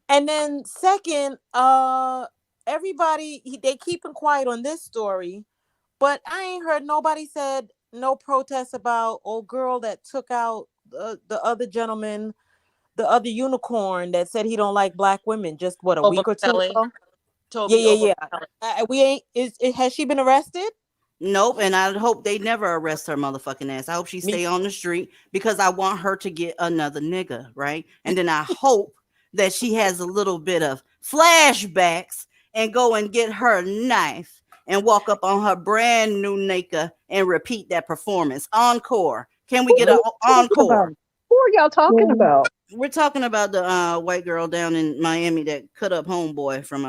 And then second, everybody, they keeping quiet on this story, but I ain't heard nobody said no protest about old girl that took out the other gentleman, the other unicorn that said he don't like black women just a week or two ago. Yeah. Has she been arrested? Nope, and I hope they never arrest her motherfucking ass. I hope she stay on the street, because I want her to get another nigga, right? And then I hope that she has a little bit of flashbacks and go and get her knife and walk up on her brand new nigga and repeat that performance. Encore. Can we get an encore? Who are y'all talking about? We're talking about the white girl down in Miami that cut up homeboy from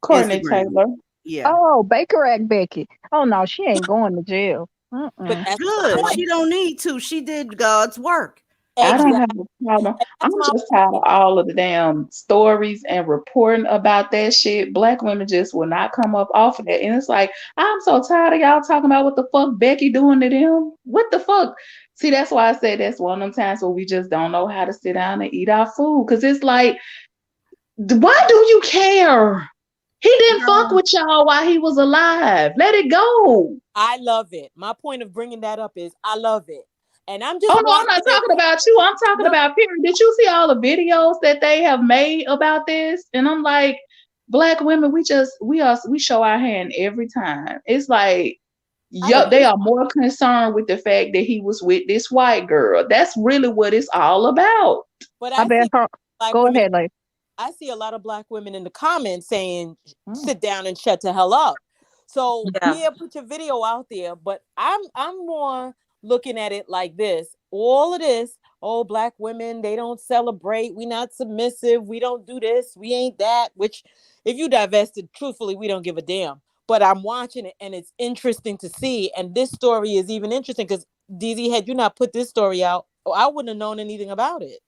Courtney Instagram. Taylor. Yeah. Oh, Baker Act Becky. Oh no, she ain't going to jail. But that's good. She don't need to. She did God's work. I don't have a problem. I'm just tired of all of the damn stories and reporting about that shit. Black women just will not come up off of that. And it's like, I'm so tired of y'all talking about what the fuck Becky doing to them. What the fuck? See, that's why I said that's one of them times where we just don't know how to sit down and eat our food. Because it's like, why do you care? He didn't fuck with y'all while he was alive. Let it go. I love it. My point of bringing that up is I love it. And I'm just. Oh no, I'm not talking about you. I'm talking about period. Did you see all the videos that they have made about this? And I'm like, black women, we show our hand every time. It's like, they are more concerned with the fact that he was with this white girl. That's really what it's all about. But go ahead, like. I see a lot of black women in the comments saying, sit down and shut the hell up. So put your video out there. But I'm more looking at it like this. All of this, black women, they don't celebrate. We not submissive. We don't do this. We ain't that. Which, if you divested, truthfully, we don't give a damn. But I'm watching it and it's interesting to see. And this story is even interesting because DZ, had you not put this story out, I wouldn't have known anything about it.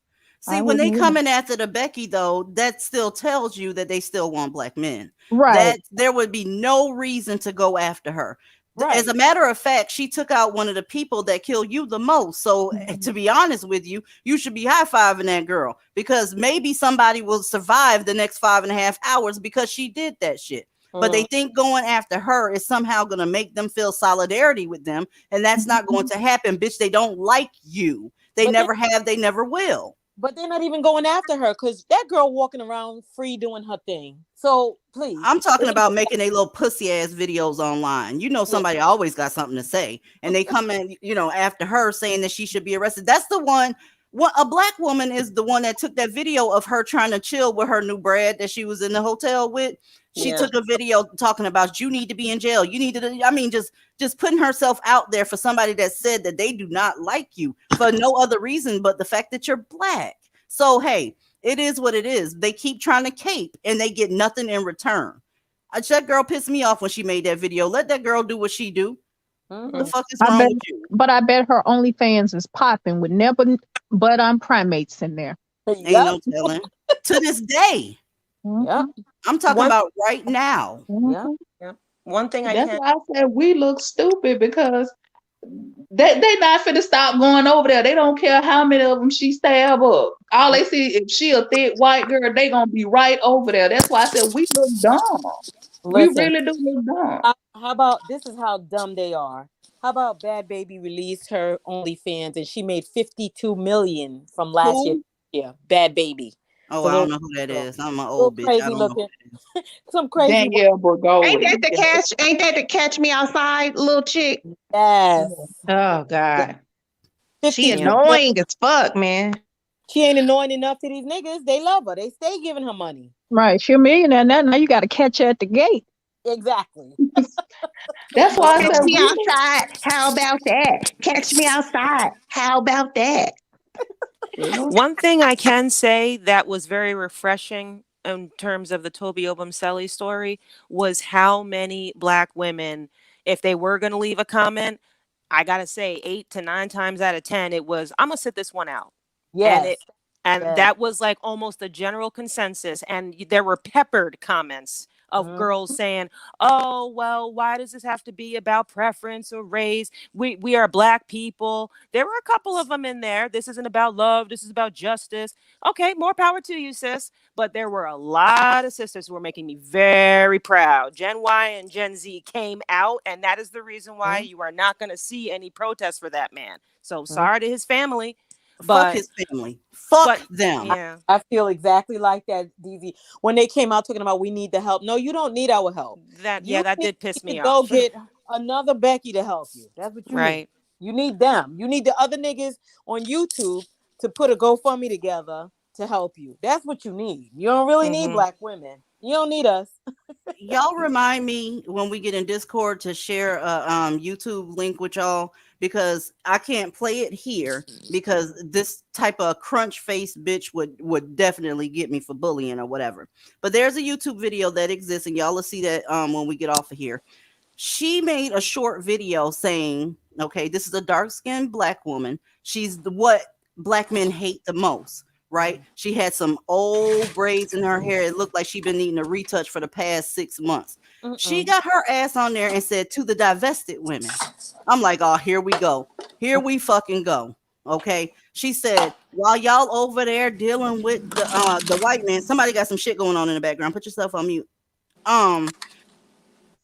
See, when they coming after the Becky, though, that still tells you that they still want black men. Right. That there would be no reason to go after her. Right. As a matter of fact, she took out one of the people that kill you the most. So to be honest with you, you should be high-fiving that girl, because maybe somebody will survive the next 5.5 hours because she did that shit. But they think going after her is somehow going to make them feel solidarity with them. And that's not going to happen, bitch. They don't like you. They never have. They never will. But they're not even going after her because that girl walking around free doing her thing. So please. I'm talking about making a little pussy ass videos online. You know, somebody always got something to say. And they come in, after her saying that she should be arrested. That's the one. A black woman is the one that took that video of her trying to chill with her new Brad that she was in the hotel with. She took a video talking about, you need to be in jail. You need to, just putting herself out there for somebody that said that they do not like you for no other reason but the fact that you're black. So, hey, it is what it is. They keep trying to cape and they get nothing in return. That girl pissed me off when she made that video. Let that girl do what she do. What the fuck is I wrong bet, with you? but I bet her OnlyFans is popping with never but primates in there. Ain't Yep. no telling. To this day. Yep. I'm talking One, about right now. Yep. yeah. One thing I That's can why I said we look stupid because they not finna stop going over there. They don't care how many of them she stab up. All they see, if she a thick white girl, they gonna be right over there. That's why I said we look dumb. We Listen, really do look dumb. how about this is how dumb they are. How about Bad Baby released her OnlyFans and she made 52 million from last year? Who? Yeah, Bad Baby. Oh, The I don't little know who that girl. is. I'm an Little old bitch. I crazy don't know who looking. that is. Some crazy one. Danielle Ain't Burgoa. that the catch? Ain't that the catch me outside little chick? Yes. Oh God, she 52 Yeah. million. annoying as fuck, man. She ain't annoying enough to these niggas. They love her. They stay giving her money. Right. She a millionaire now. Now you got to catch her at the gate. Exactly. That's why I Catch said me we look. outside. How about that? Catch me outside. How about that? One thing I can say that was very refreshing in terms of the Toby Obamseli story was how many black women, if they were going to leave a comment, I got to say 8 to 9 times out of 10, it was, I'm going to sit this one out. And Yes. it, and Yes. that was like almost a general consensus. And there were peppered comments of girls saying, "Oh, well, why does this have to be about preference or race? We are black people." There were a couple of them in there. This isn't about love. This is about justice. Okay, more power to you, sis. But there were a lot of sisters who were making me very proud. Gen Y and Gen Z came out, and that is the reason why you are not going to see any protests for that man. So sorry to his family. Fuck But his family. Fuck but them. yeah, I feel exactly like that, DZ. When they came out talking about we need the help. No, you don't need our help. that You that need did piss to me go off. get another Becky to help you. That's what you need. Right. You need them. You need the other niggas on YouTube to put a GoFundMe together to help you. That's what you need. You don't really need Mhm. black women. You don't need us. Y'all remind me when we get in Discord to share a YouTube link with y'all, because I can't play it here because this type of crunch face bitch would definitely get me for bullying or whatever. But there's a YouTube video that exists, and y'all will see that when we get off of here. She made a short video saying, okay, this is a dark-skinned black woman. She's what black men hate the most, right? She had some old braids in her hair. It looked like she'd been needing a retouch for the past 6 months. She got her ass on there and said, to the divested women. I'm like, oh, here we go. Here we fucking go. Okay. She said, while y'all over there dealing with the white man, somebody got some shit going on in the background. Put yourself on mute.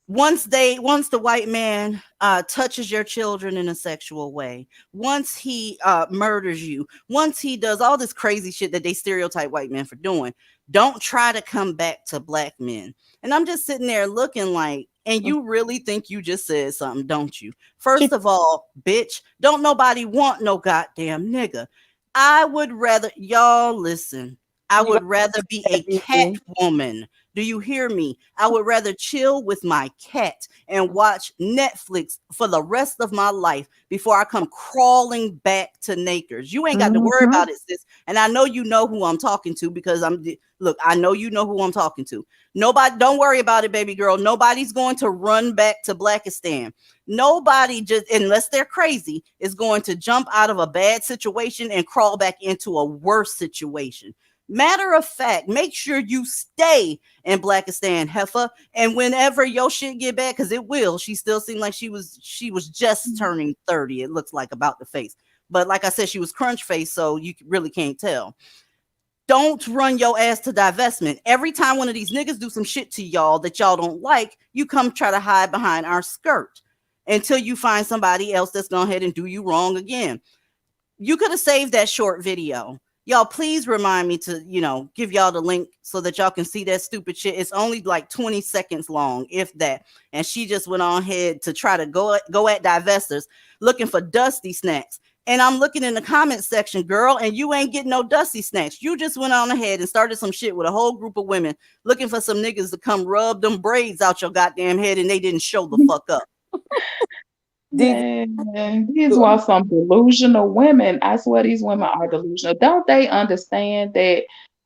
Once the white man touches your children in a sexual way, once he murders you, once he does all this crazy shit that they stereotype white men for doing, don't try to come back to black men. And I'm just sitting there looking like, and you really think you just said something, don't you? First of all, bitch, don't nobody want no goddamn nigga. I would rather, y'all listen, I would rather be a cat woman. Do you hear me? I would rather chill with my cat and watch Netflix for the rest of my life before I come crawling back to Nakers. You ain't got to worry about it, sis. And I know you know who I'm talking to because I know you know who I'm talking to. Nobody, don't worry about it, baby girl. Nobody's going to run back to Blackistan. Nobody, just unless they're crazy, is going to jump out of a bad situation and crawl back into a worse situation. Matter of fact, make sure you stay in Blackistan, heifer. And whenever your shit get bad, because it will, she still seemed like she was just turning 30. It looks like about the face. But like I said, she was crunch face, so you really can't tell. Don't run your ass to divestment. Every time one of these niggas do some shit to y'all that y'all don't like, you come try to hide behind our skirt until you find somebody else that's going ahead and do you wrong again. You could have saved that short video. Y'all, please remind me to, give y'all the link so that y'all can see that stupid shit. It's only like 20 seconds long, if that. And she just went on ahead to try to go at divestors looking for dusty snacks. And I'm looking in the comment section, girl, and you ain't getting no dusty snacks. You just went on ahead and started some shit with a whole group of women looking for some niggas to come rub them braids out your goddamn head, and they didn't show the fuck up. Man, these are some delusional women. I swear these women are delusional. Don't they understand that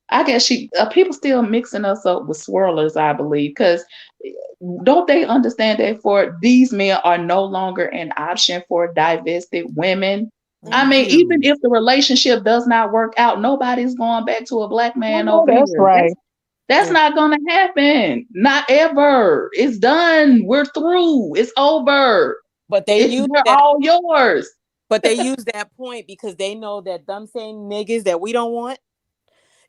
I guess people still mixing us up with swirlers, I believe, because don't they understand that for these men are no longer an option for divested women? I Thank mean, even you. if the relationship does not work out, nobody's going back to a black man Oh, over that's here. right. That's not gonna happen. Not ever. It's done. We're through. It's over. But they use They're that. all yours. But they use that point because they know that them same niggas that we don't want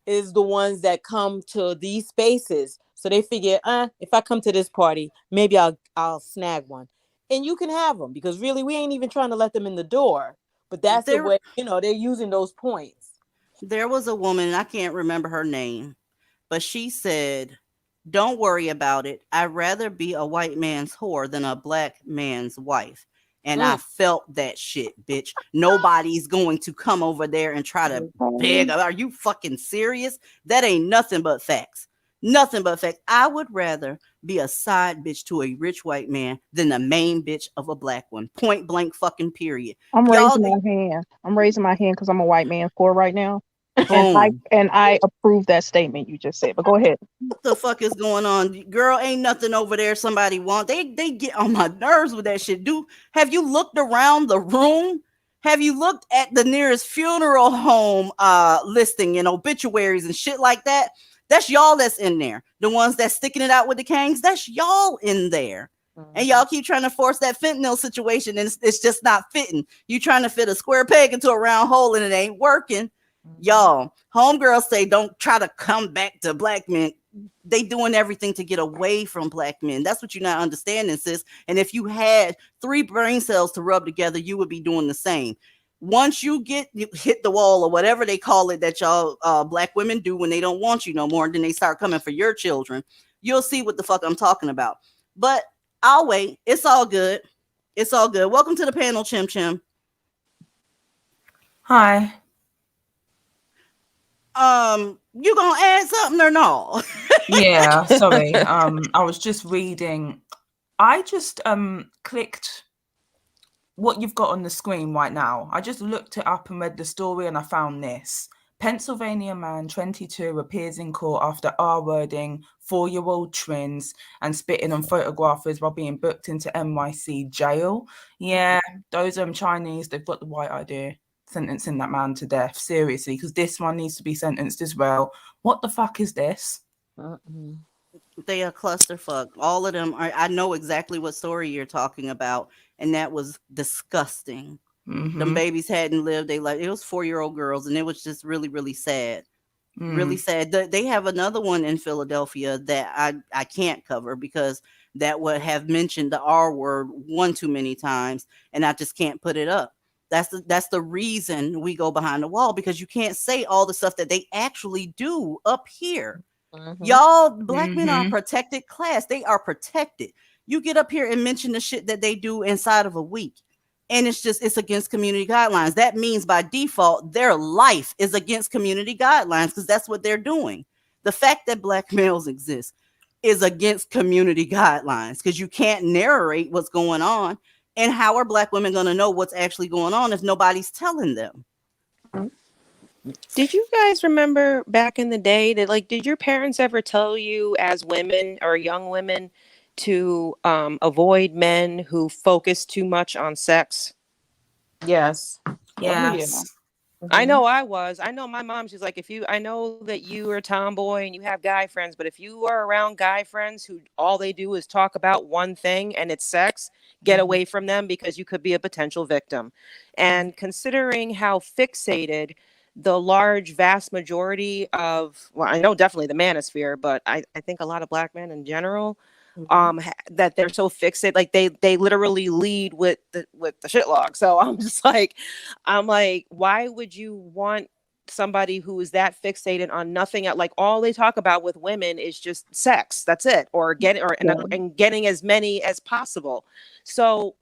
is the ones that come to these spaces. So they figure, if I come to this party, maybe I'll snag one, and you can have them because really we ain't even trying to let them in the door. But that's the There way they're using those points. there was a woman, I can't remember her name, but she said, "Don't worry about it. I'd rather be a white man's whore than a black man's wife." And I felt that shit, bitch. Nobody's going to come over there and try to beg. Are you fucking serious? That ain't nothing but facts. Nothing but facts. I would rather be a side bitch to a rich white man than the main bitch of a black one. Point blank fucking period. I'm Y'all, raising my hand. I'm raising my hand because I'm a white man for right now. boom. And I approve that statement you just said. But go ahead. What the fuck is going on? Girl, ain't nothing over there somebody want. They get on my nerves with that shit. Have you looked around the room? Have you looked at the nearest funeral home listing and obituaries and shit like that? That's y'all that's in there. The ones that's sticking it out with the Kangs, that's y'all in there. And y'all keep trying to force that fentanyl situation, and it's just not fitting. You trying to fit a square peg into a round hole, and it ain't working. Y'all, homegirls say don't try to come back to black men. They doing everything to get away from black men. That's what you're not understanding, sis. And if you had 3 brain cells to rub together, you would be doing the same. Once you hit the wall or whatever they call it that y'all black women do when they don't want you no more, and then they start coming for your children, you'll see what the fuck I'm talking about. But I'll wait. It's all good. It's all good. Welcome to the panel, Chim Chim. Hi. You gonna add something or no? Yeah, sorry. I was just reading. I just clicked what you've got on the screen right now. I just looked it up and read the story and I found this. Pennsylvania man 22 appears in court after R-wording 4-year-old twins and spitting on photographers while being booked into NYC jail. Yeah, those Chinese, they've got the right idea. Sentencing that man to death, seriously, because this one needs to be sentenced as well. What the fuck is this? They are clusterfuck. All of them are. I know exactly what story you're talking about, and that was disgusting. Them babies hadn't lived. It was 4-year-old girls, and it was just really, really sad. Really sad. They have another one in Philadelphia that I can't cover because that would have mentioned the R word one too many times, and I just can't put it up. That's the reason we go behind the wall, because you can't say all the stuff that they actually do up here. Y'all, black men are a protected class. They are protected. You get up here and mention the shit that they do inside of a week, and it's against community guidelines. That means by default their life is against community guidelines, because that's what they're doing. The fact that black males exist is against community guidelines, because you can't narrate what's going on. And how are black women going to know what's actually going on if nobody's telling them? Did you guys remember back in the day that, did your parents ever tell you as women or young women to avoid men who focus too much on sex? Yes. Yes. I know I was. I know my mom, she's like, I know that you are a tomboy and you have guy friends, but if you are around guy friends who all they do is talk about one thing and it's sex, get away from them because you could be a potential victim. And considering how fixated the vast majority of, well, I know definitely the manosphere, but I think a lot of black men in general, that they're so fixated, like they literally lead with the shit log. So I'm like, why would you want somebody who is that fixated on nothing like all they talk about with women is just sex, that's it, or and getting as many as possible. So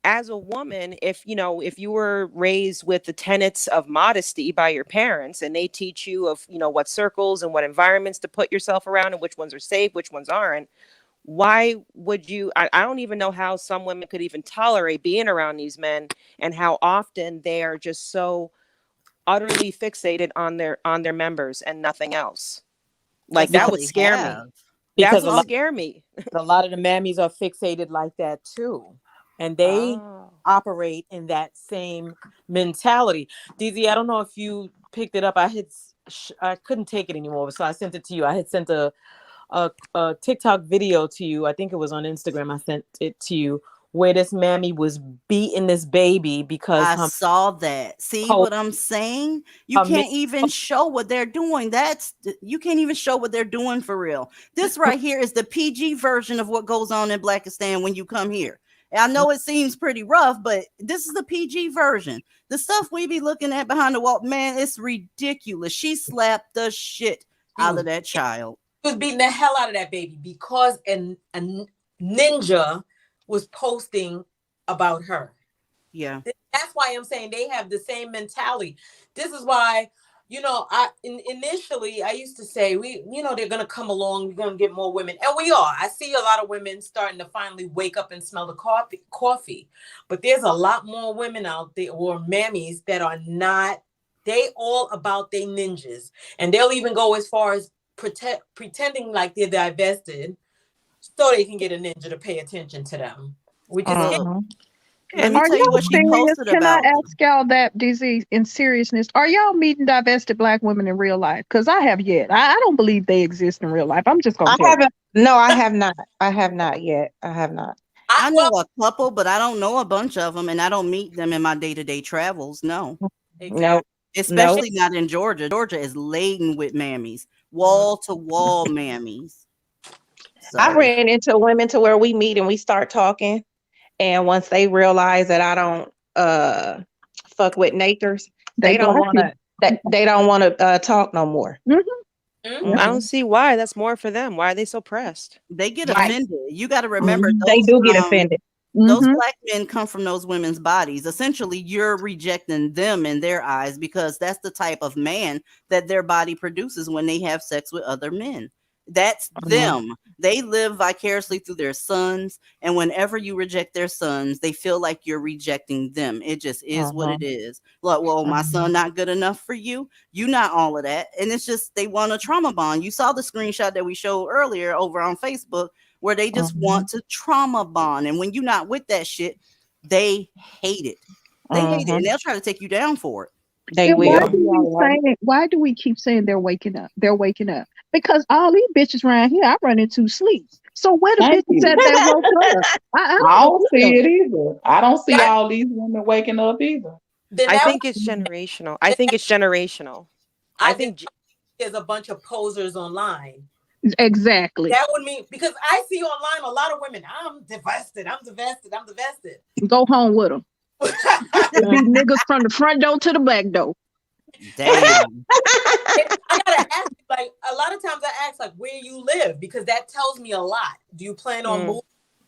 as a woman, if you were raised with the tenets of modesty by your parents and they teach you of what circles and what environments to put yourself around and which ones are safe, which ones aren't, why would you I don't even know how some women could even tolerate being around these men, and how often they are just so utterly fixated on their members and nothing else. Like That's that all would they scare me. have. That because would scare me. a lot of the mammies are fixated like that too, and they Oh. operate in that same mentality. DZ, I don't know if you picked it up. I couldn't take it anymore, so I sent it to you. I had sent a TikTok video to you. I think it was on Instagram. I sent it to you where this mammy was beating this baby because I saw that. See what I'm saying? You can't even show what they're doing. You can't even show what they're doing for real. This right here is the PG version of what goes on in Blackistan when you come here. I know it seems pretty rough, but this is the PG version. The stuff we be looking at behind the wall, man, it's ridiculous. She slapped the shit out of that child. She was beating the hell out of that baby because a ninja was posting about her. Yeah. That's why I'm saying they have the same mentality. This is why, initially I used to say they're going to come along, we're going to get more women. And we are. I see a lot of women starting to finally wake up and smell the coffee. But there's a lot more women out there, or mammies, that are not, they all about their ninjas. And they'll even go as far as pretending like they're divested so they can get a ninja to pay attention to them. Which is Let me tell you what she posted Can about. I ask y'all that, DZ, in seriousness? Are y'all meeting divested Black women in real life? Because I have yet. I don't believe they exist in real life. I'm just going to tell you. No, I have not. I have not yet. I have not. I know a couple, but I don't know a bunch of them, and I don't meet them in my day-to-day travels. No. No. Especially not in Georgia. Georgia is laden with mammies. Wall-to-wall mammies. So. I ran into women to where we meet and we start talking. And once they realize that I don't fuck with natures, they don't want to talk no more. I don't see why. That's more for them. Why are they so pressed? They get offended. You got to remember, They do get offended. Those Black men come from those women's bodies. Essentially, you're rejecting them in their eyes because that's the type of man that their body produces when they have sex with other men. That's them. They live vicariously through their sons. And whenever you reject their sons, they feel like you're rejecting them. It just is what it is. Like, well, my son not good enough for you. You not all of that. And it's just, they want a trauma bond. You saw the screenshot that we showed earlier over on Facebook where they just want to trauma bond. And when you're not with that shit, they hate it. They hate it. And they'll try to take you down for it. They will. Why do we keep saying they're waking up? They're waking up. Because all these bitches around here, I run into sleep. So where the bitches at that woke up? I don't see it either. I don't see all these women waking up either. I think it's generational. I think there's a bunch of posers online. Exactly. That would mean, because I see online a lot of women, I'm divested. Go home with them. These niggas from the front door to the back door. Damn. I gotta ask you, like, a lot of times I ask, like, where you live, because that tells me a lot. Do you plan on moving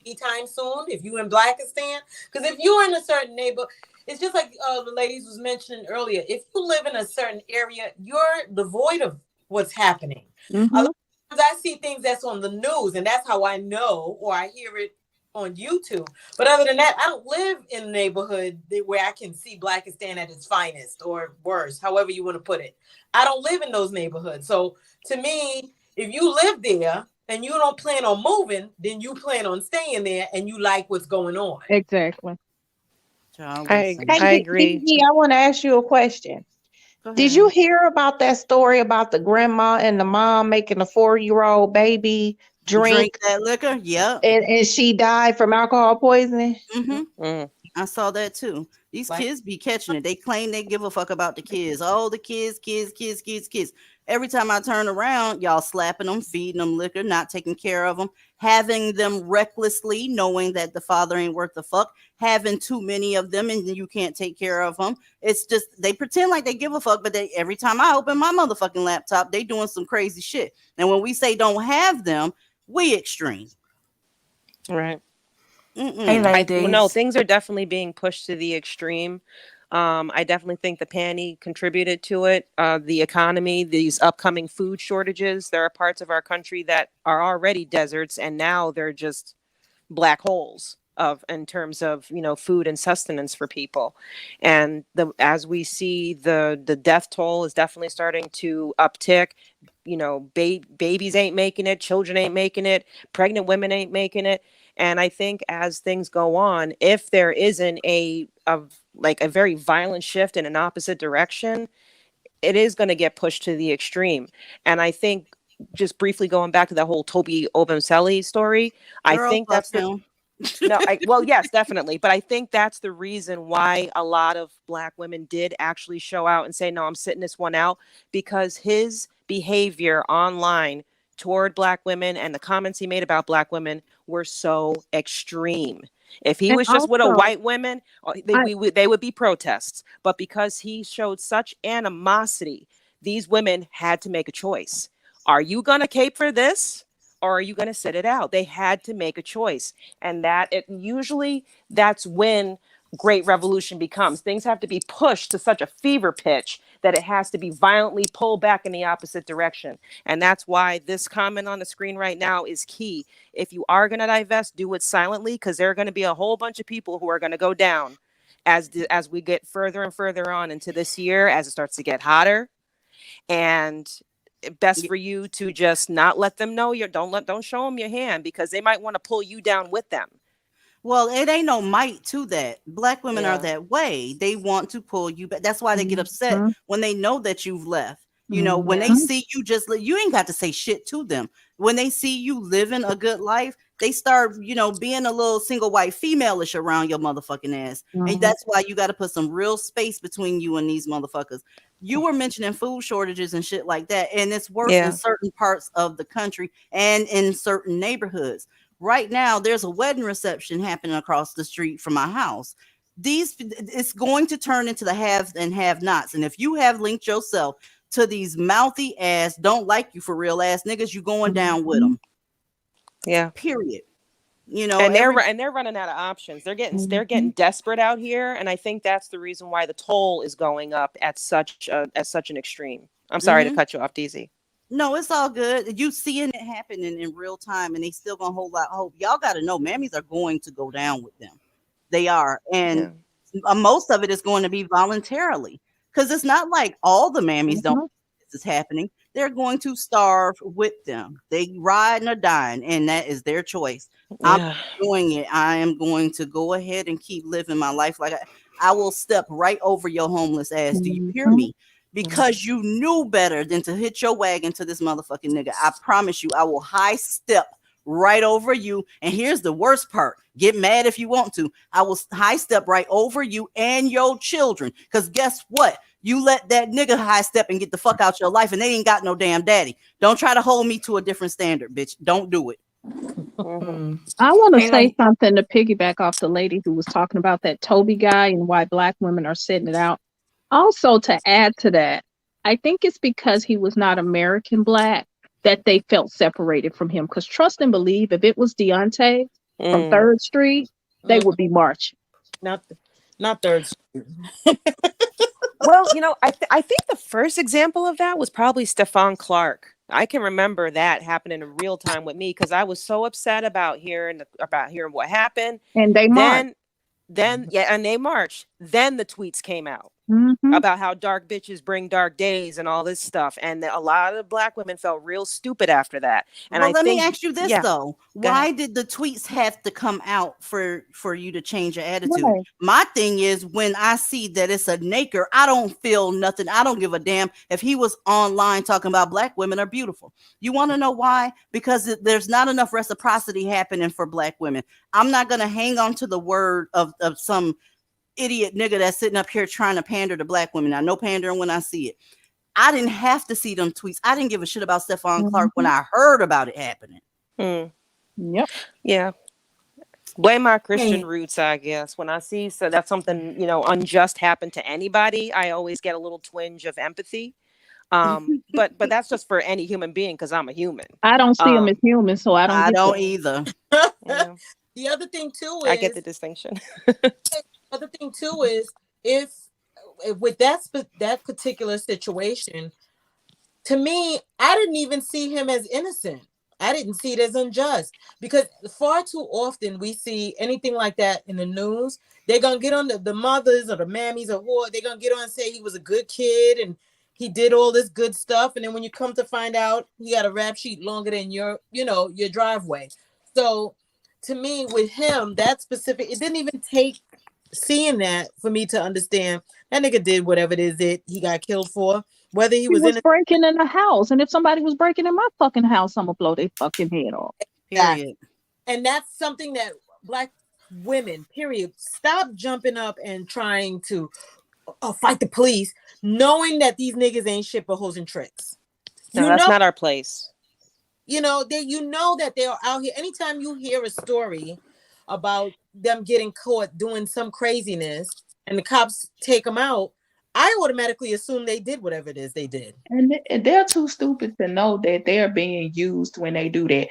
anytime soon if you in Blackistan? Because if you're in a certain neighborhood, it's just like the ladies was mentioning earlier. If you live in a certain area, you're devoid of what's happening. A lot of times I see things that's on the news, and that's how I know, or I hear it on YouTube. But other than that, I don't live in a neighborhood where I can see Blackistan at its finest, or worse, however you want to put it. I don't live in those neighborhoods. So to me, if you live there and you don't plan on moving, then you plan on staying there and you like what's going on. Exactly. I agree. I want to ask you a question. Did you hear about that story about the grandma and the mom making a 4-year-old baby drink that liquor? Yep. And she died from alcohol poisoning? I saw that too. These kids be catching it. They claim they give a fuck about the kids. Oh, the kids. Every time I turn around, y'all slapping them, feeding them liquor, not taking care of them, having them recklessly, knowing that the father ain't worth the fuck, having too many of them and you can't take care of them. It's just, they pretend like they give a fuck, but every time I open my motherfucking laptop, they doing some crazy shit. And when we say don't have them, we extreme. Right. Hey, ladies. No, things are definitely being pushed to the extreme. I definitely think the panty contributed to it. The economy, these upcoming food shortages. There are parts of our country that are already deserts, and now they're just black holes. in terms of, you know, food and sustenance for people. And as we see, the death toll is definitely starting to uptick. You know, babies ain't making it, children ain't making it, pregnant women ain't making it. And I think as things go on, if there isn't a very violent shift in an opposite direction, it is going to get pushed to the extreme. And I think, just briefly going back to the whole Toby Obamseli story, I Girl, think fuck that's the him. no, well, yes, definitely. But I think that's the reason why a lot of Black women did actually show out and say, no, I'm sitting this one out, because his behavior online toward Black women and the comments he made about Black women were so extreme. If he And was just with a also, white woman, I they would be protests. But because he showed such animosity, these women had to make a choice. Are you going to cape for this? Or are you going to sit it out? They had to make a choice. And usually that's when great revolution becomes. Things have to be pushed to such a fever pitch that it has to be violently pulled back in the opposite direction. And that's why this comment on the screen right now is key. If you are going to divest, do it silently, because there are going to be a whole bunch of people who are going to go down as we get further and further on into this year, as it starts to get hotter. And best for you to just not let them know don't show them your hand, because they might want to pull you down with them. Well, it ain't no might to that. Black women are Yeah. that way. They want to pull you back. That's why they get upset when they know that you've left. You know, when they see you you ain't got to say shit to them. When they see you living a good life, they start, you know, being a little single white female-ish around your motherfucking ass. And that's why you got to put some real space between you and these motherfuckers. You were mentioning food shortages and shit like that, and it's worse in certain parts of the country and in certain neighborhoods. Right now, there's a wedding reception happening across the street from my house. It's going to turn into the haves and have-nots. And if you have linked yourself to these mouthy ass, don't like you for real ass niggas, you going down with them. Yeah. Period. You know, and they're running out of options. They're getting desperate out here, and I think that's the reason why the toll is going up at such an extreme. I'm sorry to cut you off, DZ. No, it's all good. You seeing it happening in real time, and they still gonna hold out hope. Y'all got to know, mammies are going to go down with them. They are, and most of it is going to be voluntarily, because it's not like all the mammies don't. This is happening. They're going to starve with them. They riding or dying, and that is their choice. I'm doing it. I am going to go ahead and keep living my life like I will step right over your homeless ass. Do you hear me? Because you knew better than to hit your wagon to this motherfucking nigga. I promise you, I will high step right over you. And here's the worst part. Get mad if you want to. I will high step right over you and your children. Because guess what? You let that nigga high step and get the fuck out your life, and they ain't got no damn daddy. Don't try to hold me to a different standard, bitch. Don't do it. I want to say something to piggyback off the lady who was talking about that Toby guy and why Black women are sitting it out. Also, to add to that, I think it's because he was not American Black that they felt separated from him. Because trust and believe, if it was Deontay from 3rd Street, they would be marching. Not 3rd Street. Well, you know, I think the first example of that was probably Stephon Clark. I can remember that happening in real time with me, because I was so upset about hearing what happened. And they marched. And they marched. Then the tweets came out about how dark bitches bring dark days and all this stuff. And a lot of Black women felt real stupid after that. And Let me ask you this though. Why did the tweets have to come out for you to change your attitude? Right. My thing is, when I see that it's a naker, I don't feel nothing. I don't give a damn if he was online talking about Black women are beautiful. You want to know why? Because there's not enough reciprocity happening for Black women. I'm not going to hang on to the word of some idiot nigga that's sitting up here trying to pander to Black women. I know pandering when I see it. I didn't have to see them tweets. I didn't give a shit about Stephon Clark when I heard about it happening. Yep. Yeah. Blame my Christian roots, I guess. When I see that something, you know, unjust happened to anybody, I always get a little twinge of empathy. But that's just for any human being, because I'm a human. I don't see them as human, so I don't. I don't either. Yeah. The other thing too is I get the distinction. Other thing too is if with that particular situation, to me, I didn't even see him as innocent. I didn't see it as unjust because far too often we see anything like that in the news. They're gonna get on the mothers or the mammies or who they're gonna get on and say he was a good kid and he did all this good stuff, and then when you come to find out he got a rap sheet longer than your driveway. So to me, with him, that specific, it didn't even take seeing that for me to understand that nigga did whatever it is that he got killed for, whether he He was was in breaking in a house, and if somebody was breaking in my fucking house, I'm gonna blow their fucking head off. Period. And that's something that Black women, period, stop jumping up and trying to fight the police, knowing that these niggas ain't shit but hoes and tricks. No, that's not our place. You know, that they are out here. Anytime you hear a story about them getting caught doing some craziness and the cops take them out, I automatically assume they did whatever it is they did. And they're too stupid to know that they're being used when they do that.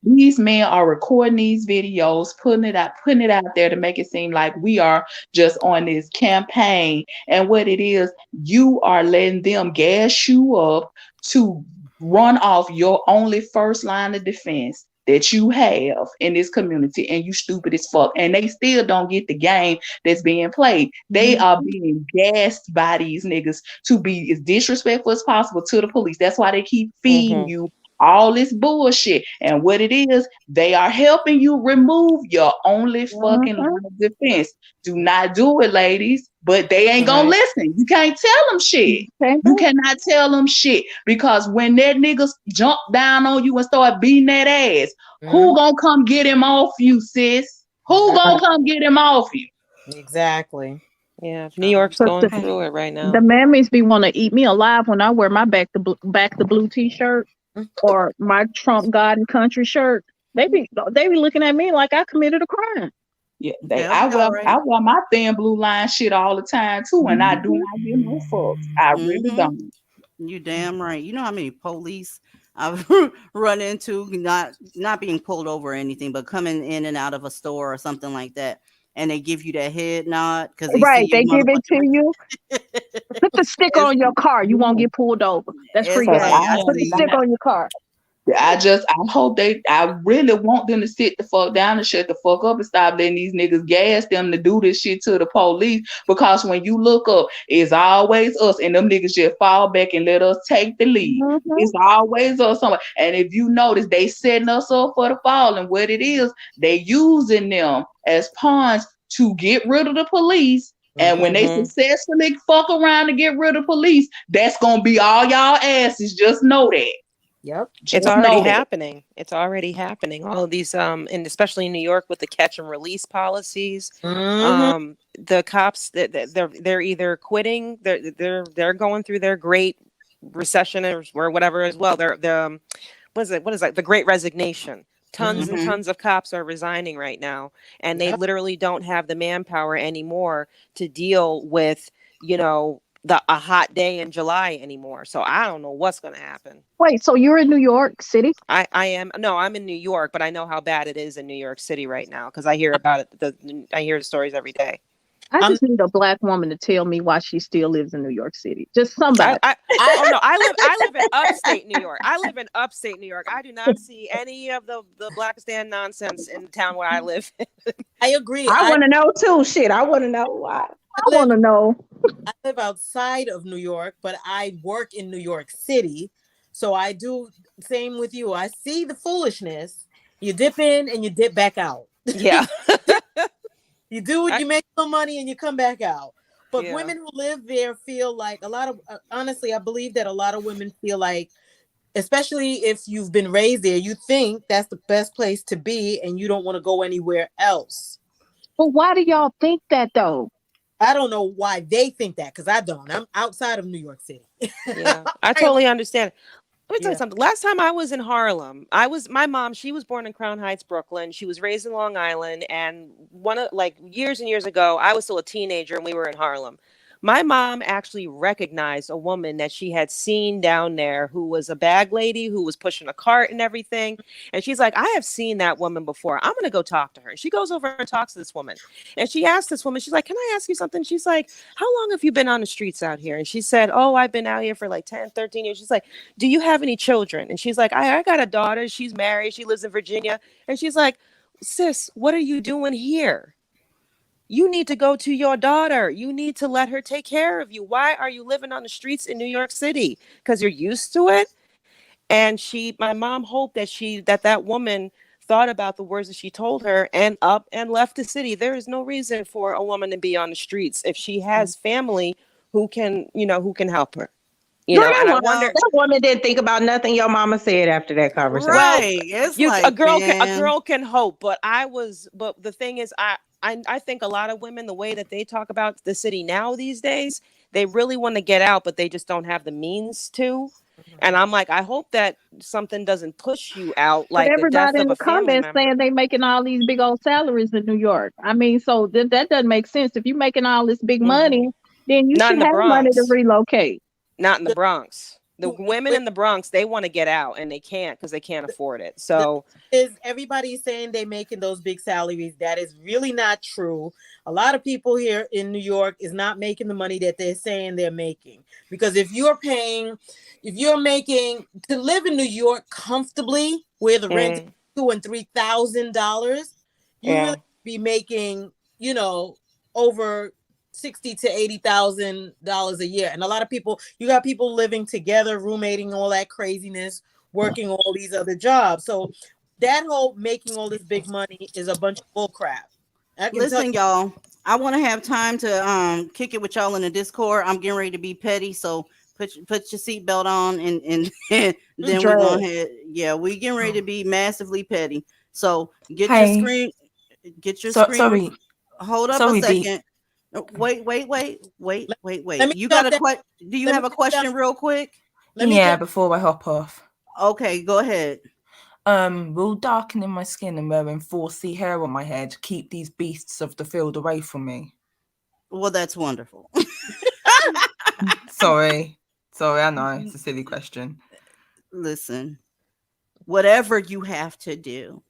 These men are recording these videos, putting it out there to make it seem like we are just on this campaign. And what it is, you are letting them gas you up to run off your only first line of defense that you have in this community, and you stupid as fuck. And they still don't get the game that's being played. They are being gassed by these niggas to be as disrespectful as possible to the police. That's why they keep feeding you all this bullshit. And what it is, they are helping you remove your only fucking line of defense. Do not do it, ladies. But they ain't gonna listen. You can't tell them shit. You cannot tell them shit, because when that niggas jump down on you and start beating that ass, who gonna come get him off you, sis? Who gonna come get him off you? Exactly. Yeah, New York's going through it right now. The mammies be want to eat me alive when I wear my back the blue t-shirt or my Trump God and Country shirt. They be looking at me like I committed a crime. Yeah, I wear my thin blue line shit all the time too, and I do not give no fucks. I really don't. You damn right. You know how many police I've run into, not being pulled over or anything, but coming in and out of a store or something like that, and they give you that head nod because they see They you give it to you. Put the sticker on your car. You won't get pulled over. That's free game. Put the sticker on your car. I hope I really want them to sit the fuck down and shut the fuck up and stop letting these niggas gas them to do this shit to the police. Because when you look up, it's always us, and them niggas just fall back and let us take the lead. It's always us. And if you notice, they setting us up for the fall, and what it is, they using them as pawns to get rid of the police. And when they successfully fuck around to get rid of police, that's gonna be all y'all asses. Just know that. Yep. It's already happening. It's already happening. All of these, and especially in New York with the catch and release policies, the cops they're either quitting, they're going through their great recession or whatever as well. They're what is that? The Great Resignation. Tons and tons of cops are resigning right now, and they literally don't have the manpower anymore to deal with, a hot day in July anymore. So I don't know what's going to happen. Wait, so you're in New York City? I'm in New York, but I know how bad it is in New York City right now because I hear about it. I hear the stories every day. I just need a Black woman to tell me why she still lives in New York City. Just somebody. I live in upstate New York. I do not see any of the Blackistan nonsense in the town where I live. I agree. I want to know too. Shit, I want to know why. I want to know. I live outside of New York, but I work in New York City. So I do same with you. I see the foolishness. You dip in and you dip back out. Yeah. You do it, you make some money and you come back out. But women who live there feel like honestly, I believe that a lot of women feel like, especially if you've been raised there, you think that's the best place to be and you don't want to go anywhere else. But why do y'all think that though? I don't know why they think that, because I don't. I'm outside of New York City. Yeah, I totally understand. Let me tell you something. Last time I was in Harlem, my mom, she was born in Crown Heights, Brooklyn. She was raised in Long Island. And years and years ago, I was still a teenager and we were in Harlem. My mom actually recognized a woman that she had seen down there who was a bag lady who was pushing a cart and everything. And she's like, I have seen that woman before. I'm going to go talk to her. She goes over and talks to this woman. And she asked this woman, she's like, can I ask you something? She's like, how long have you been on the streets out here? And she said, oh, I've been out here for like 10, 13 years. She's like, do you have any children? And she's like, I got a daughter. She's married. She lives in Virginia. And she's like, sis, what are you doing here? You need to go to your daughter. You need to let her take care of you. Why are you living on the streets in New York City? Because you're used to it. And my mom hoped that woman thought about the words that she told her and up and left the city. There is no reason for a woman to be on the streets if she has family who can help her. Girl, And I that wonder. that woman didn't think about nothing your mama said after that conversation. Well, Right. It's a like, girl can hope, but the thing is, I think a lot of women, the way that they talk about the city now these days, they really want to get out, but they just don't have the means to. And I'm like, I hope that something doesn't push you out, But like the death everybody in of the a family comments member. saying they making all these big old salaries in New York. I mean, so that doesn't make sense. If you're making all this big money, then you Not in should the have money to Bronx. relocate. Not in the Bronx. The women in the Bronx, they want to get out and they can't because they can't afford it. So is everybody saying they making those big salaries? That is really not true. A lot of people here in New York is not making the money that they're saying they're making. Because if you're making to live in New York comfortably, where the rent is $2,000 and $3,000, you really be making, over $60,000 to $80,000 a year. And a lot of people, you got people living together, roommating, all that craziness, working all these other jobs. So that whole making all this big money is a bunch of bull crap. Listen, y'all, I want to have time to kick it with y'all in the Discord. I'm getting ready to be petty, so put your seatbelt on and then we're gonna head. Yeah, we getting ready to be massively petty. So get your screen. Sorry. Hold up Sorry, a second. Wait. You got a question? Do you have a question real quick? Before I hop off. Okay, go ahead. Will darkening my skin and wearing 4C hair on my head keep these beasts of the field away from me? Well, that's wonderful. Sorry, I know it's a silly question. Listen, whatever you have to do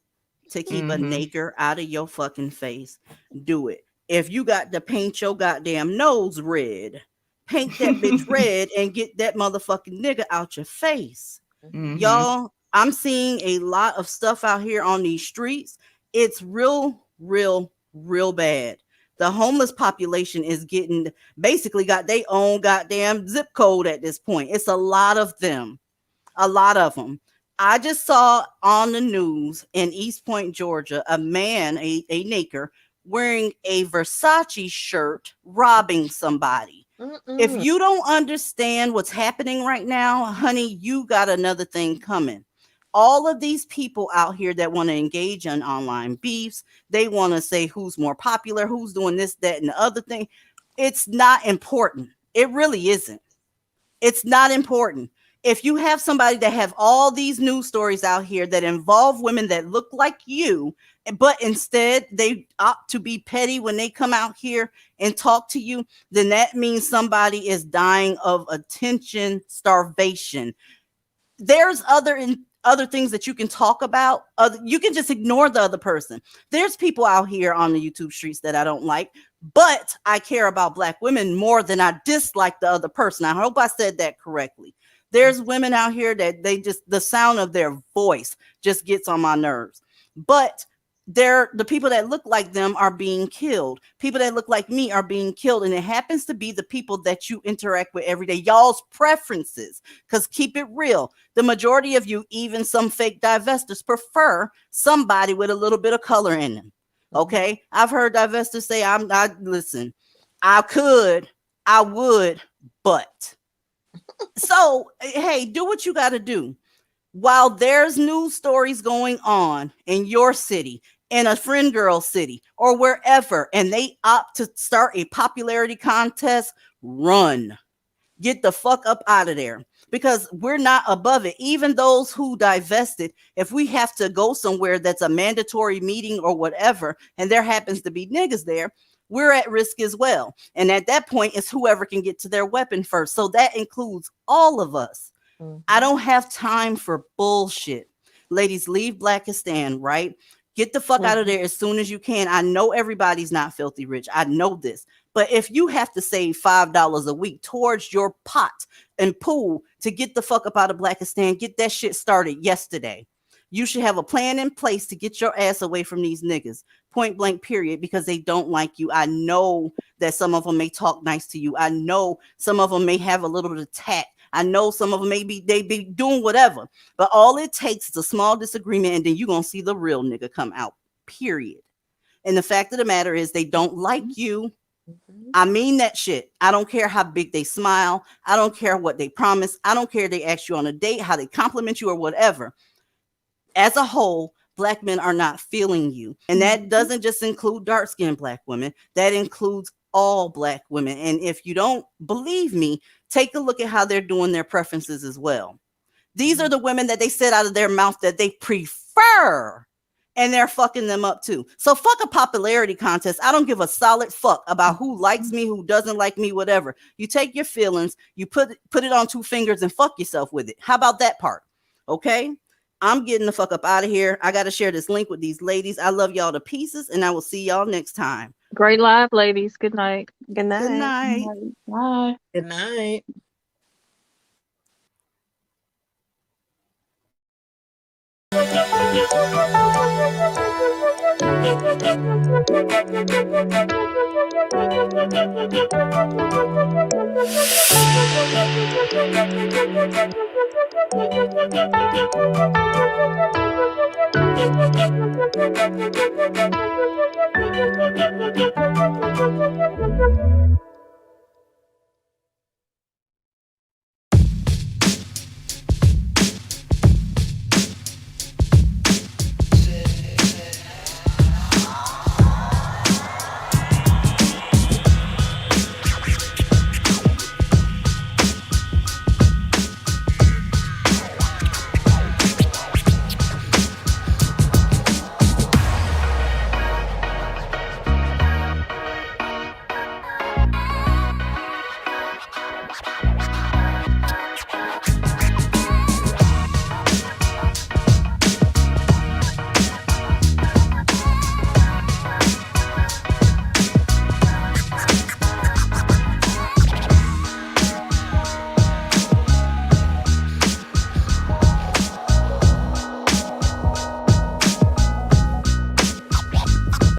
to keep a nigger out of your fucking face, do it. If you got to paint your goddamn nose red, paint that bitch red and get that motherfucking nigga out your face. Y'all, I'm seeing a lot of stuff out here on these streets. It's real bad. The homeless population is basically got their own goddamn zip code at this point. It's a lot of them. I just saw on the news in East Point, Georgia, a man, a nigger, wearing a Versace shirt, robbing somebody. If you don't understand what's happening right now, honey, you got another thing coming. All of these people out here that want to engage in online beefs, they want to say who's more popular, who's doing this, that, and the other thing. It's not important. It really isn't. It's not important. If you have somebody that have all these news stories out here that involve women that look like you, but instead they opt to be petty when they come out here and talk to you, then that means somebody is dying of attention starvation. There's other things that you can talk about. You can just ignore the other person. There's people out here on the YouTube streets that I don't like, but I care about Black women more than I dislike the other person. I hope I said that correctly. There's women out here that the sound of their voice just gets on my nerves. But the people that look like them are being killed. People that look like me are being killed. And it happens to be the people that you interact with every day. Y'all's preferences. Because keep it real. The majority of you, even some fake divestors, prefer somebody with a little bit of color in them. Okay? I've heard divestors say, listen, I would, but. So, hey, do what you got to do. While there's news stories going on in your city, in a friend girl city, or wherever, and they opt to start a popularity contest, run. Get the fuck up out of there, because we're not above it. Even those who divested, if we have to go somewhere that's a mandatory meeting or whatever, and there happens to be niggas there, we're at risk as well. And at that point, it's whoever can get to their weapon first. So that includes all of us. I don't have time for bullshit. Ladies, leave Blackistan, right? Get the fuck out of there as soon as you can. I know everybody's not filthy rich. I know this. But if you have to save $5 a week towards your pot and pool to get the fuck up out of Blackistan, get that shit started yesterday. You should have a plan in place to get your ass away from these niggas. Point blank, period, because they don't like you. I know that some of them may talk nice to you. I know some of them may have a little bit of tact. I know some of them they be doing whatever, but all it takes is a small disagreement, and then you're gonna see the real nigga come out. Period. And the fact of the matter is, they don't like you. I mean that shit. I don't care how big they smile. I don't care what they promise. I don't care if they ask you on a date, how they compliment you, or whatever. As a whole, Black men are not feeling you, and that doesn't just include dark-skinned Black women. That includes all Black women. And if you don't believe me, take a look at how they're doing their preferences as well. These are the women that they said out of their mouth that they prefer, and they're fucking them up too. So fuck a popularity contest. I don't give a solid fuck about who likes me, who doesn't like me, whatever. You take your feelings, you put it on 2 fingers and fuck yourself with it. How about that part? Okay? I'm getting the fuck up out of here. I got to share this link with these ladies. I love y'all to pieces, and I will see y'all next time. Great live, ladies. Good night. Good night. Good night. Bye. Good night.